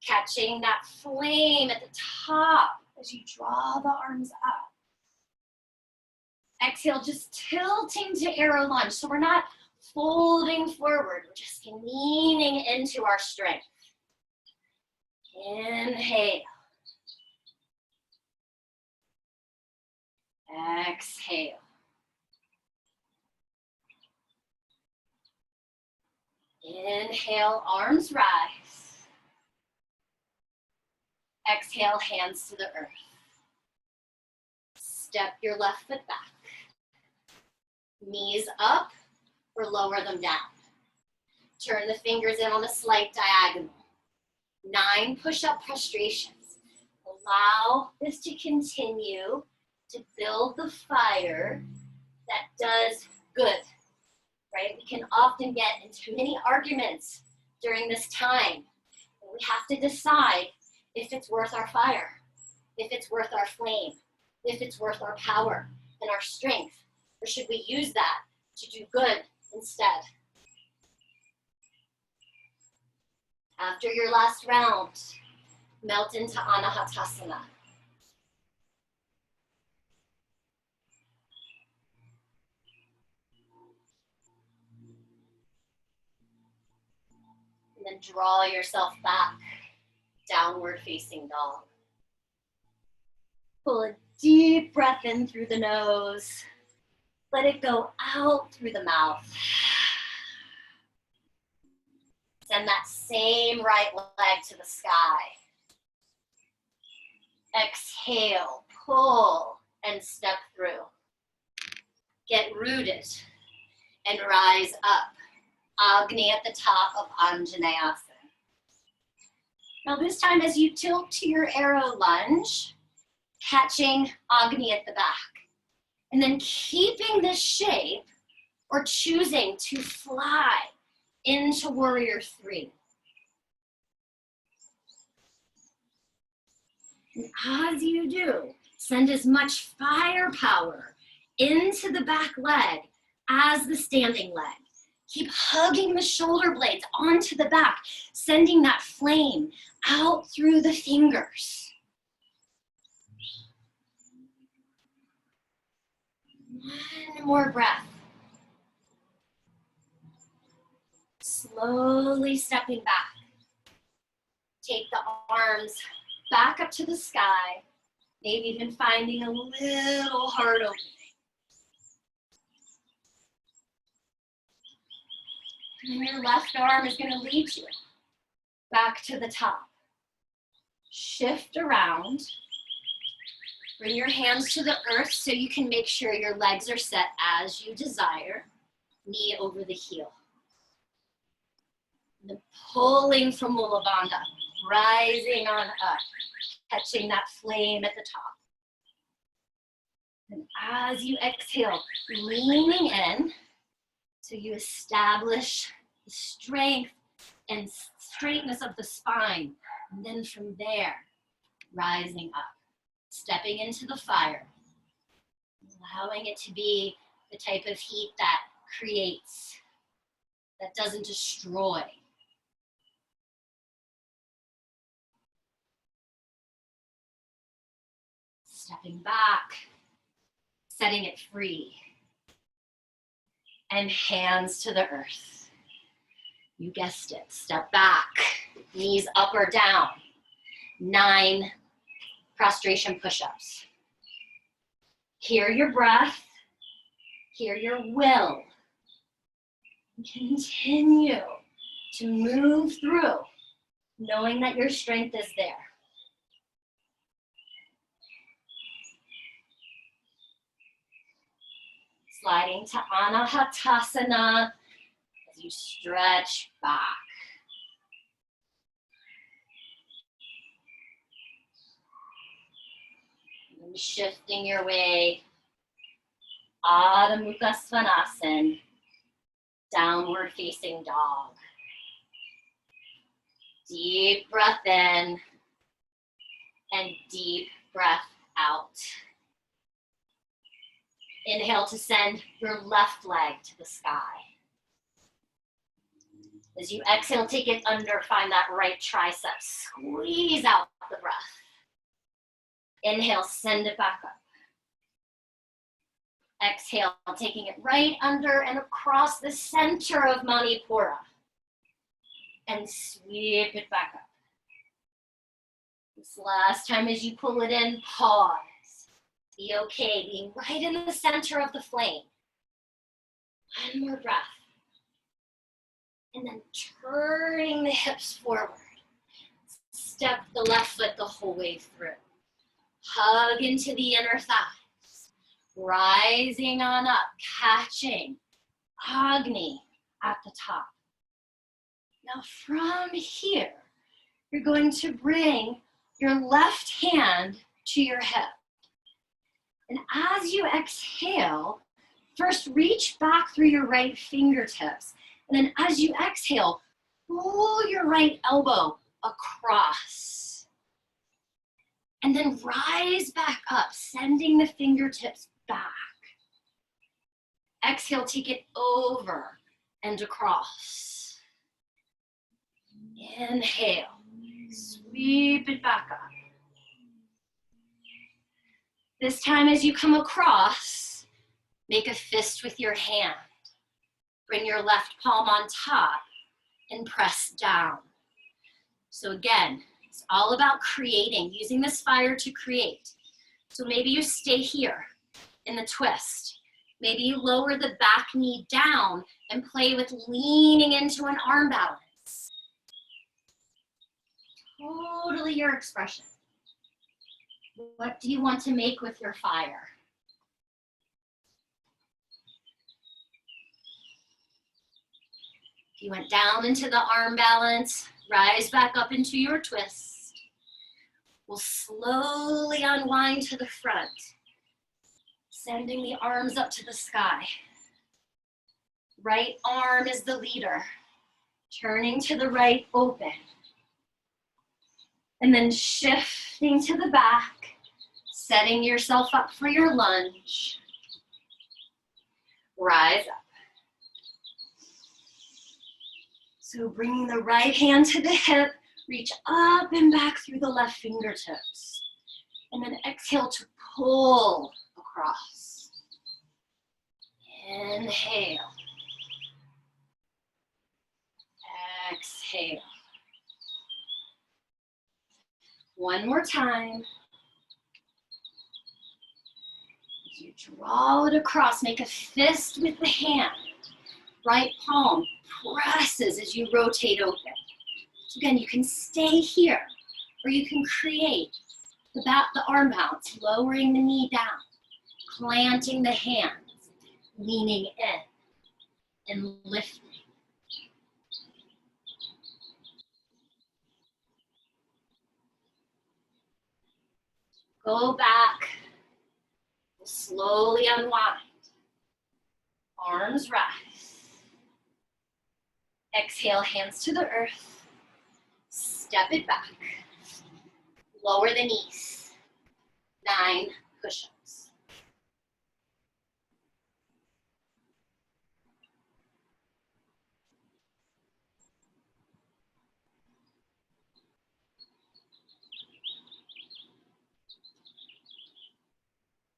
Catching that flame at the top as you draw the arms up. Exhale, just tilting to arrow lunge. So we're not folding forward, we're just leaning into our strength. Inhale. Exhale. Inhale, arms rise. Exhale, hands to the earth. Step your left foot back. Knees up or lower them down. Turn the fingers in on a slight diagonal. 9 push-up prostrations. Allow this to continue to build the fire that does good, right? We can often get into many arguments during this time. And we have to decide if it's worth our fire, if it's worth our flame, if it's worth our power and our strength, or should we use that to do good instead? After your last round, melt into Anahatasana. And then draw yourself back, downward facing dog. Pull a deep breath in through the nose. Let it go out through the mouth. Send that same right leg to the sky. Exhale, pull, and step through. Get rooted and rise up. Agni at the top of Anjaneyasana. Now this time as you tilt to your arrow lunge, catching Agni at the back. And then keeping this shape or choosing to fly into Warrior 3. And as you do, send as much firepower into the back leg as the standing leg. Keep hugging the shoulder blades onto the back, sending that flame out through the fingers. One more breath. Slowly stepping back. Take the arms back up to the sky, maybe even finding a little heart opening. And your left arm is going to lead you back to the top. Shift around. Bring your hands to the earth so you can make sure your legs are set as you desire. Knee over the heel. And then pulling from Mula Bandha, rising on up, catching that flame at the top. And as you exhale, leaning in, so you establish the strength and straightness of the spine. And then from there, rising up, stepping into the fire, allowing it to be the type of heat that creates, that doesn't destroy. Stepping back, setting it free. And hands to the earth. You guessed it, step back, knees up or down. 9 prostration push-ups. Hear your breath, hear your will. Continue to move through, knowing that your strength is there. Sliding to Anahatasana as you stretch back. And shifting your way, Adho Mukha Svanasana, downward facing dog. Deep breath in and deep breath out. Inhale to send your left leg to the sky. As you exhale, take it under, find that right tricep. Squeeze out the breath. Inhale, send it back up. Exhale, taking it right under and across the center of Manipura. And sweep it back up. This last time as you pull it in, pause. Be okay, being right in the center of the flame. One more breath. And then turning the hips forward. Step the left foot the whole way through. Hug into the inner thighs. Rising on up, catching Agni at the top. Now from here, you're going to bring your left hand to your hip. And as you exhale, first reach back through your right fingertips. And then as you exhale, pull your right elbow across. And then rise back up, sending the fingertips back. Exhale, take it over and across. Inhale, sweep it back up. This time as you come across, make a fist with your hand. Bring your left palm on top and press down. So again, it's all about creating, using this fire to create. So maybe you stay here in the twist. Maybe you lower the back knee down and play with leaning into an arm balance. Totally your expression. What do you want to make with your fire? If you went down into the arm balance, rise back up into your twist. We'll slowly unwind to the front, sending the arms up to the sky. Right arm is the leader, turning to the right, open. And then shifting to the back, setting yourself up for your lunge. Rise up. So bringing the right hand to the hip, reach up and back through the left fingertips. And then exhale to pull across. Inhale. Exhale. One more time. As you draw it across, make a fist with the hand. Right palm presses as you rotate open. So again, you can stay here, or you can create the arm balance, lowering the knee down, planting the hands, leaning in, and lifting. Go back, slowly unwind. Arms rise. Exhale, hands to the earth. Step it back. Lower the knees. 9 push-ups.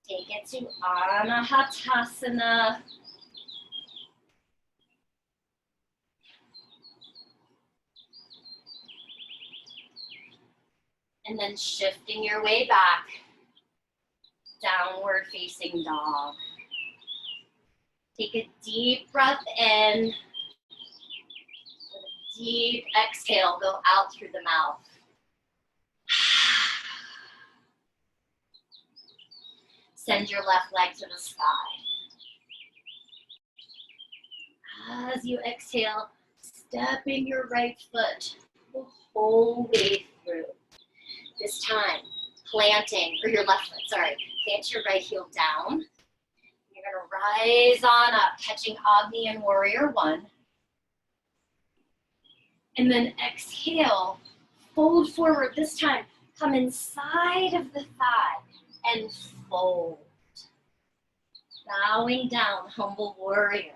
Take it to Anahatasana. And then shifting your way back, downward facing dog. Take a deep breath in. With a deep exhale, go out through the mouth. Send your left leg to the sky. As you exhale, stepping your right foot the whole way through. This time, planting, or your left foot, sorry. Plant your right heel down. You're gonna rise on up, catching Agni and Warrior One. And then exhale, fold forward. This time, come inside of the thigh and fold. Bowing down, humble warrior.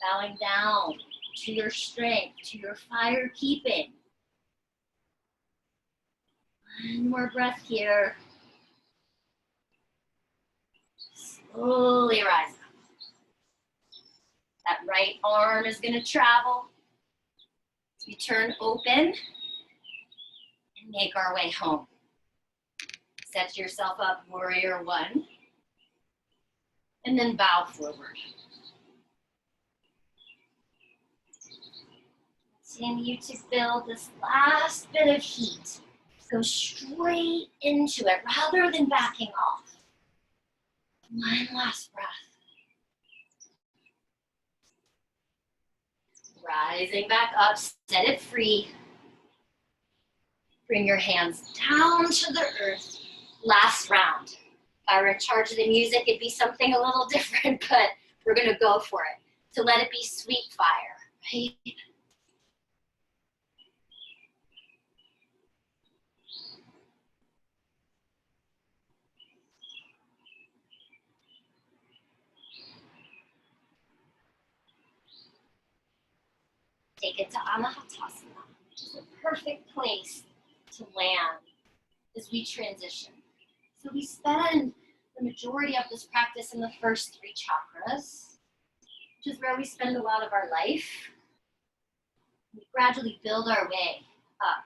Bowing down to your strength, to your fire keeping. One more breath here. Slowly rise up. That right arm is going to travel. As we turn open and make our way home. Set yourself up, Warrior One. And then bow forward. Continue to build this last bit of heat. Go straight into it rather than backing off. One last breath. Rising back up, set it free. Bring your hands down to the earth. Last round. If I were in charge of the music, it'd be something a little different, but we're gonna go for it. So let it be sweet fire, right? Take it to Anahatasana, which is the perfect place to land as we transition. So we spend the majority of this practice in the first 3 chakras, which is where we spend a lot of our life. We gradually build our way up.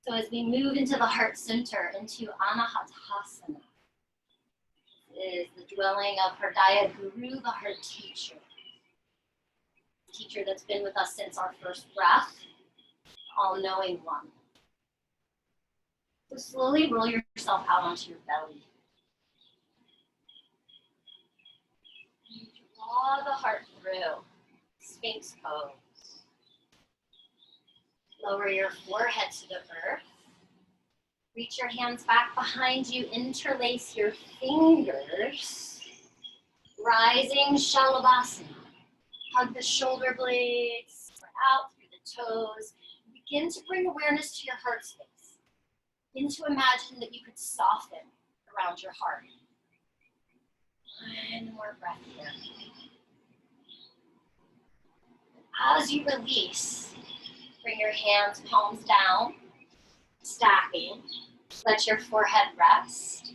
So as we move into the heart center, into Anahatasana, is the dwelling of Hridaya Guru, the heart teacher. Teacher that's been with us since our first breath, all-knowing one. So slowly roll yourself out onto your belly. And draw the heart through, Sphinx pose. Lower your forehead to the earth. Reach your hands back behind you, interlace your fingers. Rising Shalabhasana. Hug the shoulder blades, spread out through the toes. Begin to bring awareness to your heart space. Begin to imagine that you could soften around your heart. One more breath here. As you release, bring your hands, palms down, stacking. Let your forehead rest.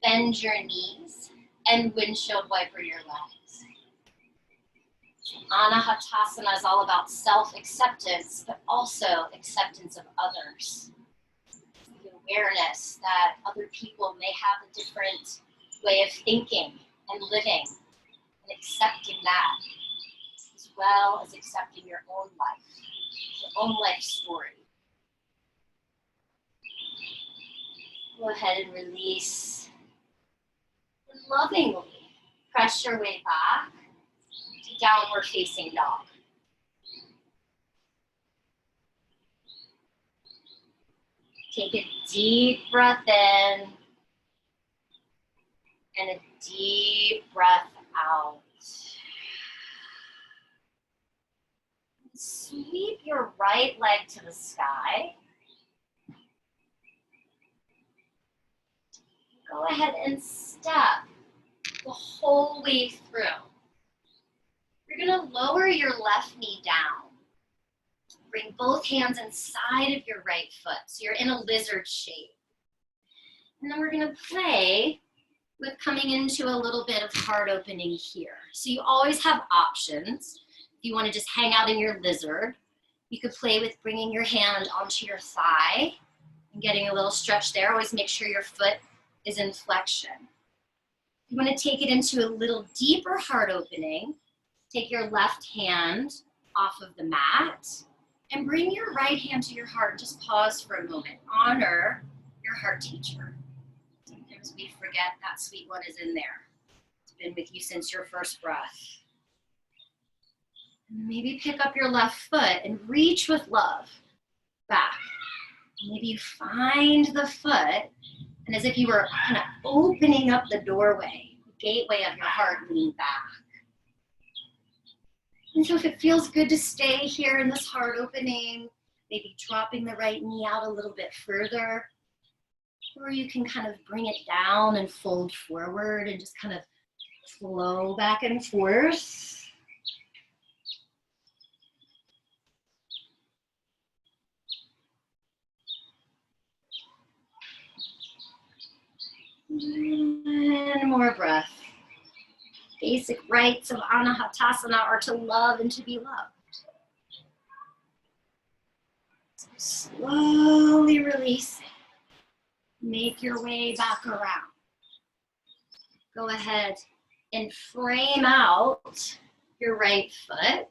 Bend your knees and windshield wiper your legs. Anahatasana is all about self-acceptance, but also acceptance of others. The awareness that other people may have a different way of thinking and living, and accepting that, as well as accepting your own life, your own life story. Go ahead and release. And lovingly press your way back to downward facing dog. Take a deep breath in and a deep breath out. Sweep your right leg to the sky. Go ahead and step the whole way through. You're going to lower your left knee down. Bring both hands inside of your right foot, so you're in a lizard shape. And then we're going to play with coming into a little bit of heart opening here. So you always have options. If you want to just hang out in your lizard, you could play with bringing your hand onto your thigh and getting a little stretch there. Always make sure your foot is in flexion. You want to take it into a little deeper heart opening. Take your left hand off of the mat and bring your right hand to your heart. Just pause for a moment. Honor your heart teacher. Sometimes we forget that sweet one is in there. It's been with you since your first breath. And maybe pick up your left foot and reach with love back. Maybe you find the foot, and as if you were kind of opening up the doorway, gateway of your heart, lean back. And so if it feels good to stay here in this heart opening, maybe dropping the right knee out a little bit further, or you can kind of bring it down and fold forward and just kind of flow back and forth. And more breath. Basic rights of Anahatasana are to love and to be loved. So slowly release it. Make your way back around. Go ahead and frame out your right foot.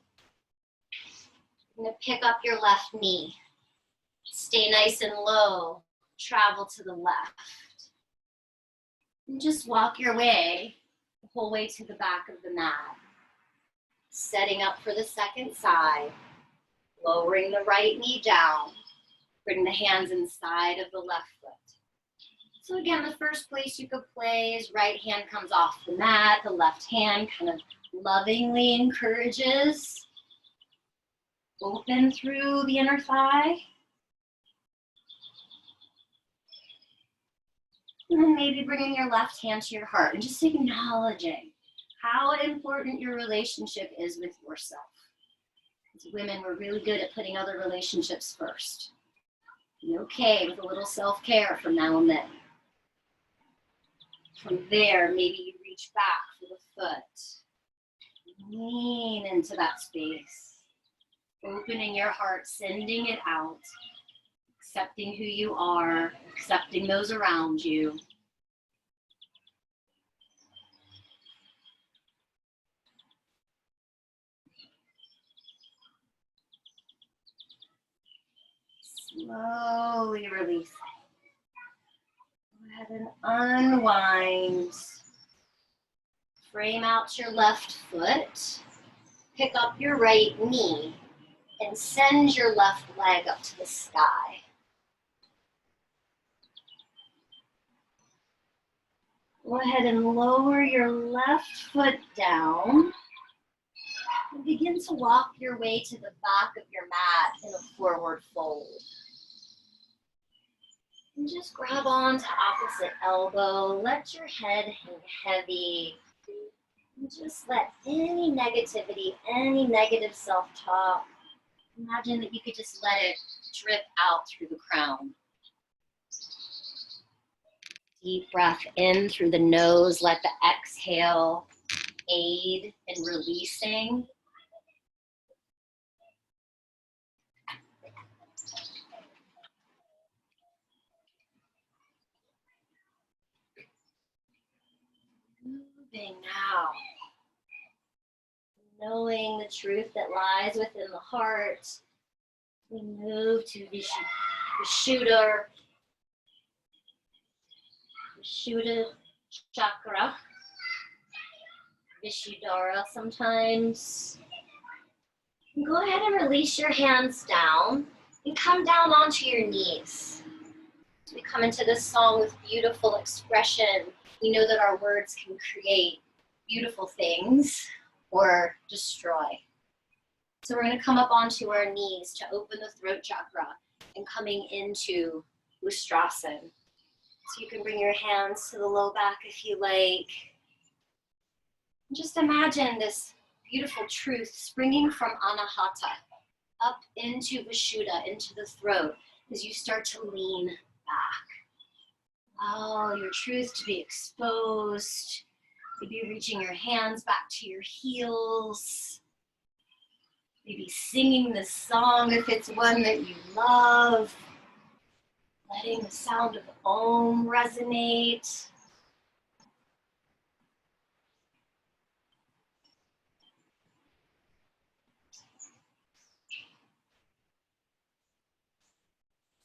You're going to pick up your left knee. Stay nice and low. Travel to the left. And just walk your way the whole way to the back of the mat. Setting up for the second side. Lowering the right knee down. Bring the hands inside of the left foot. So again, the first place you could play is right hand comes off the mat. The left hand kind of lovingly encourages. Open through the inner thigh. And then maybe bringing your left hand to your heart and just acknowledging how important your relationship is with yourself. As women, we're really good at putting other relationships first. Be okay with a little self-care from now and then. From there, maybe you reach back for the foot. Lean into that space. Opening your heart, sending it out. Accepting who you are, accepting those around you. Slowly release. Go ahead and unwind. Frame out your left foot. Pick up your right knee and send your left leg up to the sky. Go ahead and lower your left foot down and begin to walk your way to the back of your mat in a forward fold. And just grab on to opposite elbow. Let your head hang heavy. And just let any negativity, any negative self-talk, imagine that you could just let it drip out through the crown. Deep breath in through the nose. Let the exhale aid in releasing. Moving now. Knowing the truth that lies within the heart, we move to Vishuddha chakra, Vishuddhara sometimes. And go ahead and release your hands down and come down onto your knees. As we come into this song with beautiful expression, we know that our words can create beautiful things or destroy. So we're going to come up onto our knees to open the throat chakra and coming into Ustrasana. So you can bring your hands to the low back if you like. And just imagine this beautiful truth springing from Anahata up into Vishuddha, into the throat, as you start to lean back. Allow your truth to be exposed. Maybe reaching your hands back to your heels. Maybe singing this song if it's one that you love. Letting the sound of Om resonate.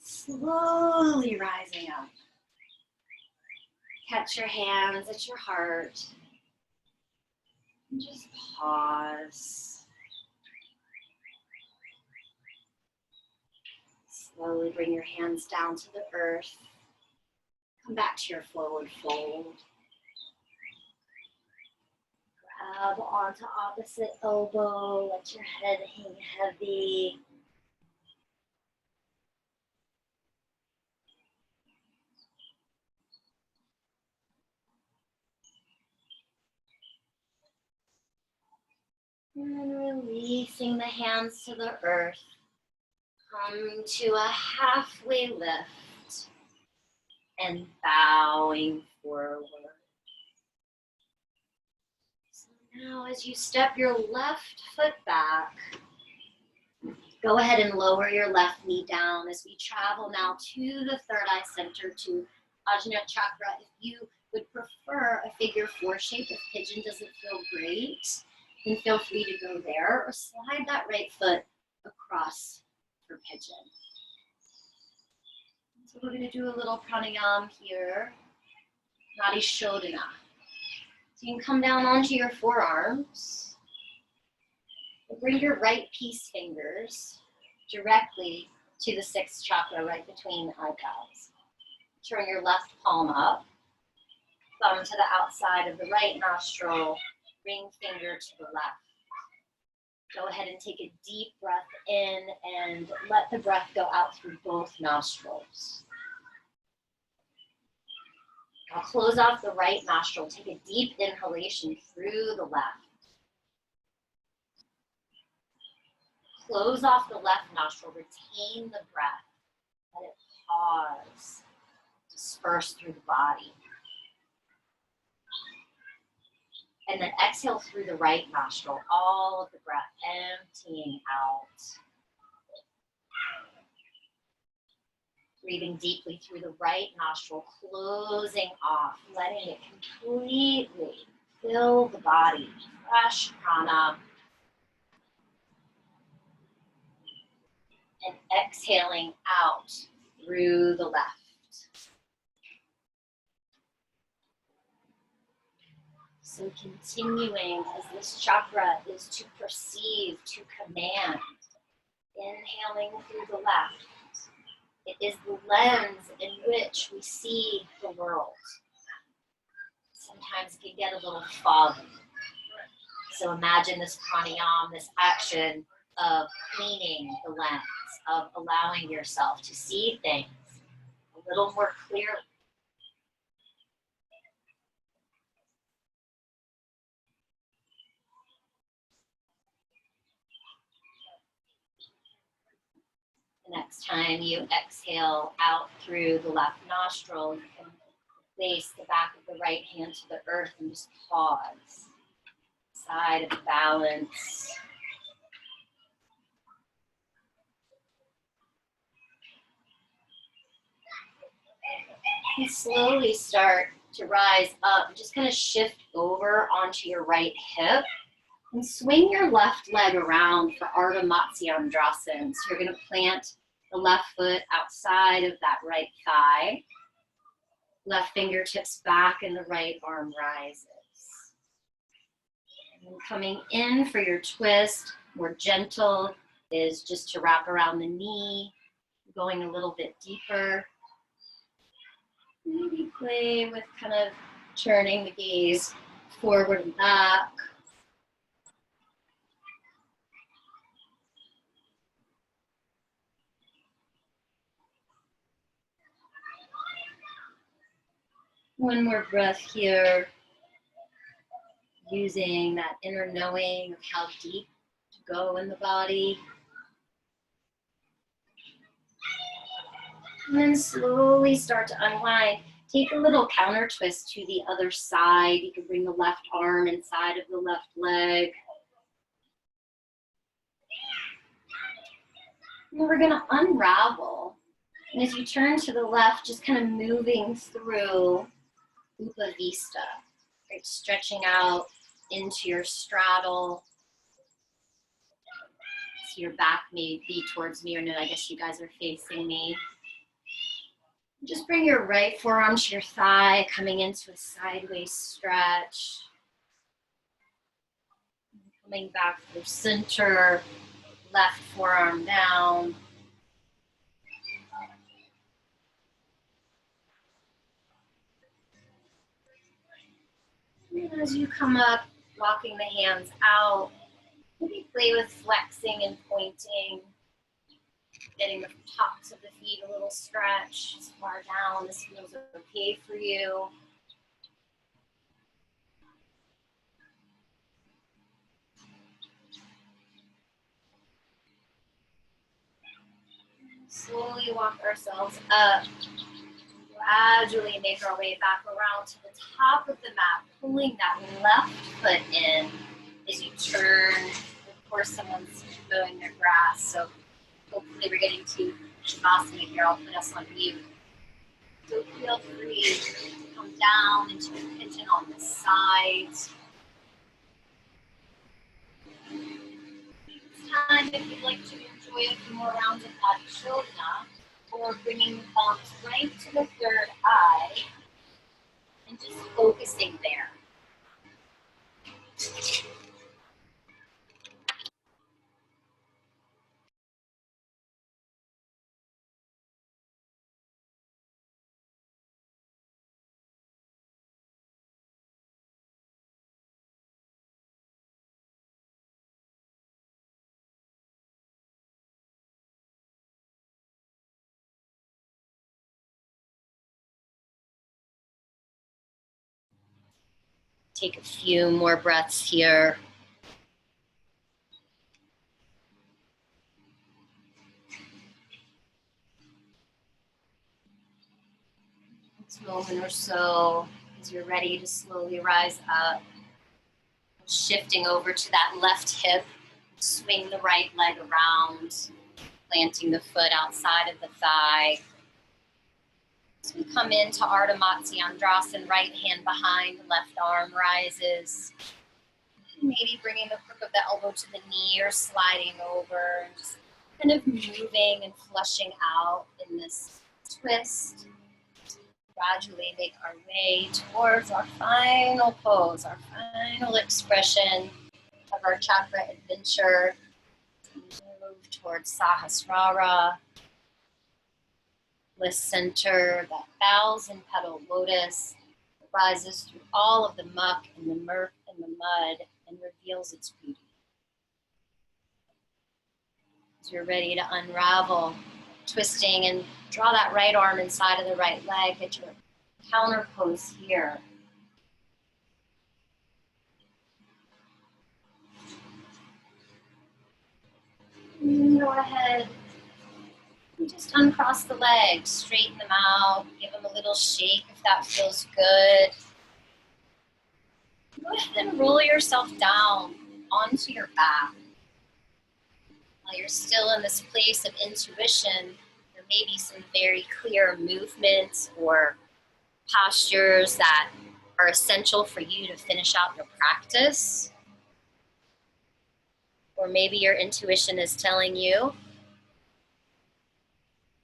Slowly rising up. Catch your hands at your heart. And just pause. Slowly bring your hands down to the earth. Come back to your forward fold. Grab onto opposite elbow. Let your head hang heavy. And releasing the hands to the earth. Come to a halfway lift and bowing forward. So now as you step your left foot back, go ahead and lower your left knee down as we travel now to the third eye center, to Ajna Chakra. If you would prefer a figure four shape, if pigeon doesn't feel great, then feel free to go there or slide that right foot across for pigeon. So we're going to do a little pranayama here, Nadi Shodhana. So you can come down onto your forearms. Bring your right peace fingers directly to the sixth chakra right between the eyebrows. Turn your left palm up, thumb to the outside of the right nostril, ring finger to the left. Go ahead and take a deep breath in and let the breath go out through both nostrils. Now close off the right nostril. Take a deep inhalation through the left. Close off the left nostril. Retain the breath. Let it pause. Disperse through the body. And then exhale through the right nostril, all of the breath emptying out. Breathing deeply through the right nostril, closing off, letting it completely fill the body. Fresh prana. And exhaling out through the left. So continuing as this chakra is to perceive, to command. Inhaling through the left. It is the lens in which we see the world. Sometimes it can get a little foggy. So imagine this pranayama, this action of cleaning the lens, of allowing yourself to see things a little more clearly. The next time you exhale out through the left nostril, you can place the back of the right hand to the earth and just pause. Side of balance. And slowly start to rise up. Just kind of shift over onto your right hip and swing your left leg around for Ardha Matsyendrasana. So you're going to plant the left foot outside of that right thigh. Left fingertips back and the right arm rises. And coming in for your twist, more gentle, is just to wrap around the knee, going a little bit deeper. Maybe play with kind of turning the gaze forward and back. One more breath here, using that inner knowing of how deep to go in the body. And then slowly start to unwind. Take a little counter twist to the other side. You can bring the left arm inside of the left leg. And we're going to unravel. And as you turn to the left, just kind of moving through Upavista, right? Stretching out into your straddle. So your back may be towards me, or no, I guess you guys are facing me. Just bring your right forearm to your thigh, coming into a sideways stretch. Coming back through center, left forearm down. And as you come up, walking the hands out, maybe play with flexing and pointing, getting the tops of the feet a little stretch as far down. This feels okay for you. Slowly walk ourselves up. Gradually make our way back around to the top of the mat, pulling that left foot in as you turn. Of course, someone's mowing their grass, so hopefully we're getting to Shavasana here. I'll put us on mute. So feel free to come down into a pigeon on the sides. It's time if you'd like to enjoy a few more rounds of Adishodana, or bringing the thumbs right to the third eye and just focusing there. Take a few more breaths here. Next moment or so, as you're ready to slowly rise up, shifting over to that left hip, swing the right leg around, planting the foot outside of the thigh. As we come into Ardha Matsyendrasana, right hand behind, left arm rises. Maybe bringing the crook of the elbow to the knee or sliding over, and just kind of moving and flushing out in this twist. Gradually make our way towards our final pose, our final expression of our chakra adventure. Move towards Sahasrara, bliss center that bows in petal lotus, rises through all of the muck and the murk and the mud and reveals its beauty. As you're ready to unravel, twisting and draw that right arm inside of the right leg, get your counter pose here. Go ahead and just uncross the legs, straighten them out, give them a little shake if that feels good. Go ahead and roll yourself down onto your back. While you're still in this place of intuition, there may be some very clear movements or postures that are essential for you to finish out your practice. Or maybe your intuition is telling you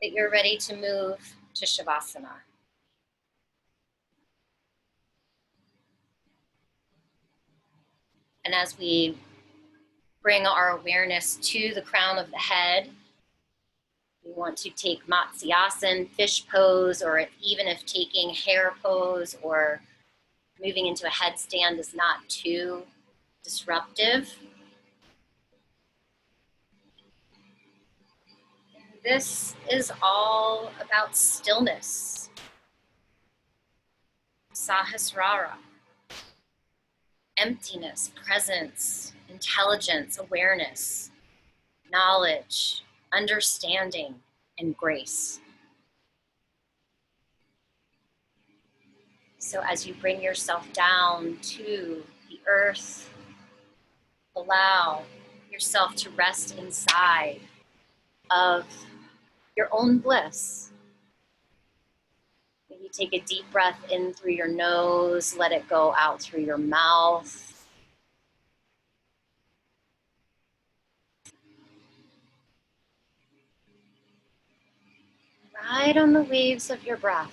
that you're ready to move to Shavasana. And as we bring our awareness to the crown of the head, we want to take Matsyasana, fish pose, or even if taking hare pose or moving into a headstand is not too disruptive. And this is all about stillness. Sahasrara. Emptiness, presence, intelligence, awareness, knowledge, understanding, and grace. So as you bring yourself down to the earth, allow yourself to rest inside of your own bliss. Maybe take a deep breath in through your nose, let it go out through your mouth. Ride on the waves of your breath.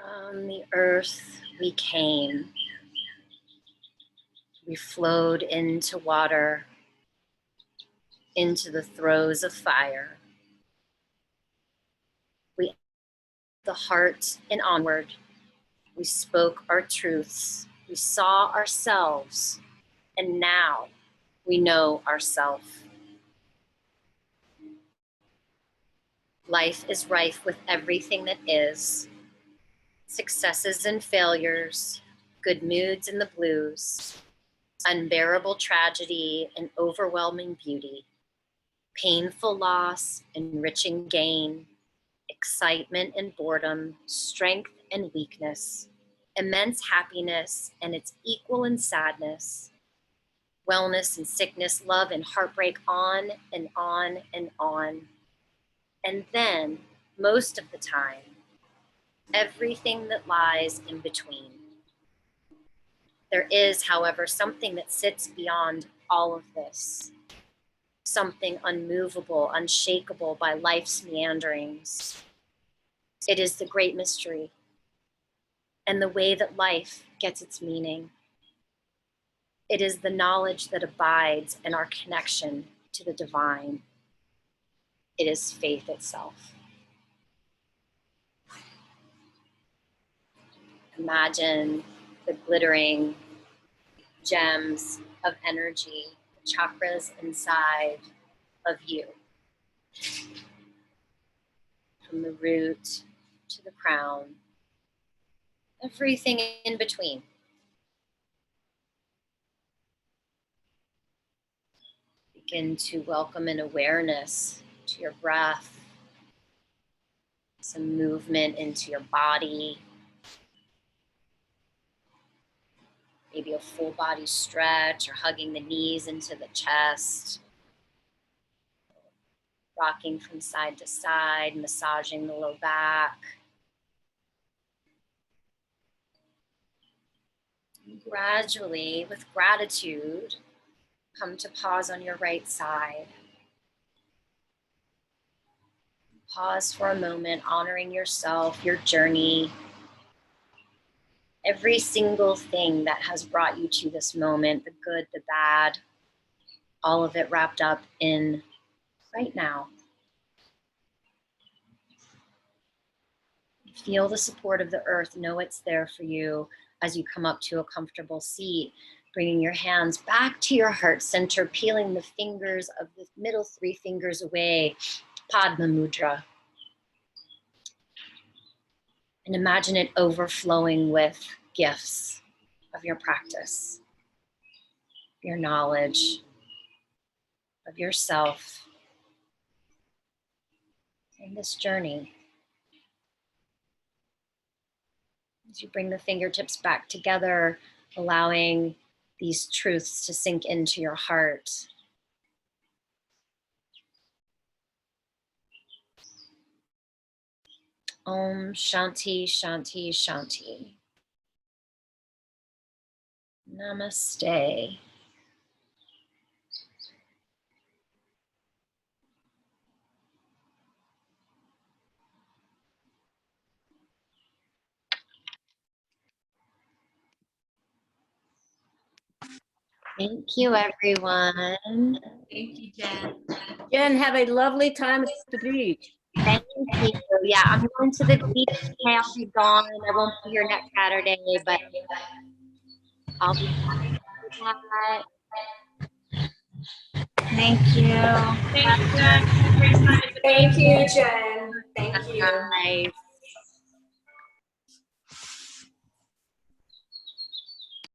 From the earth we came. We flowed into water, into the throes of fire. We the heart and onward. We spoke our truths. We saw ourselves. And now we know ourselves. Life is rife with everything that is. Successes and failures, good moods and the blues, unbearable tragedy and overwhelming beauty, painful loss, enriching gain, excitement and boredom, strength and weakness, immense happiness and its equal in sadness, wellness and sickness, love and heartbreak, on and on and on. And then, most of the time, everything that lies in between. There is, however, something that sits beyond all of this, something unmovable, unshakable by life's meanderings. It is the great mystery and the way that life gets its meaning. It is the knowledge that abides in our connection to the divine. It is faith itself. Imagine the glittering gems of energy, chakras inside of you. From the root to the crown, everything in between. Begin to welcome an awareness to your breath, some movement into your body, maybe a full body stretch or hugging the knees into the chest, rocking from side to side, massaging the low back. And gradually, with gratitude, come to pause on your right side. Pause for a moment, honoring yourself, your journey, every single thing that has brought you to this moment, the good, the bad, all of it wrapped up in right now. Feel the support of the earth. Know it's there for you as you come up to a comfortable seat, bringing your hands back to your heart center, peeling the fingers of the middle three fingers away, Padma Mudra. And imagine it overflowing with gifts of your practice, your knowledge of yourself in this journey. As you bring the fingertips back together, allowing these truths to sink into your heart. Om Shanti Shanti Shanti. Namaste. Thank you, everyone. Thank you, Jen. Jen, have a lovely time at the beach. Thank you. Yeah, I'm going to the beach today. I'll be gone. I won't be here next Saturday, but I'll be back. Thank you. Thank you, Jen. Great time at the Thank beach. you, Jen. Thank you. Bye.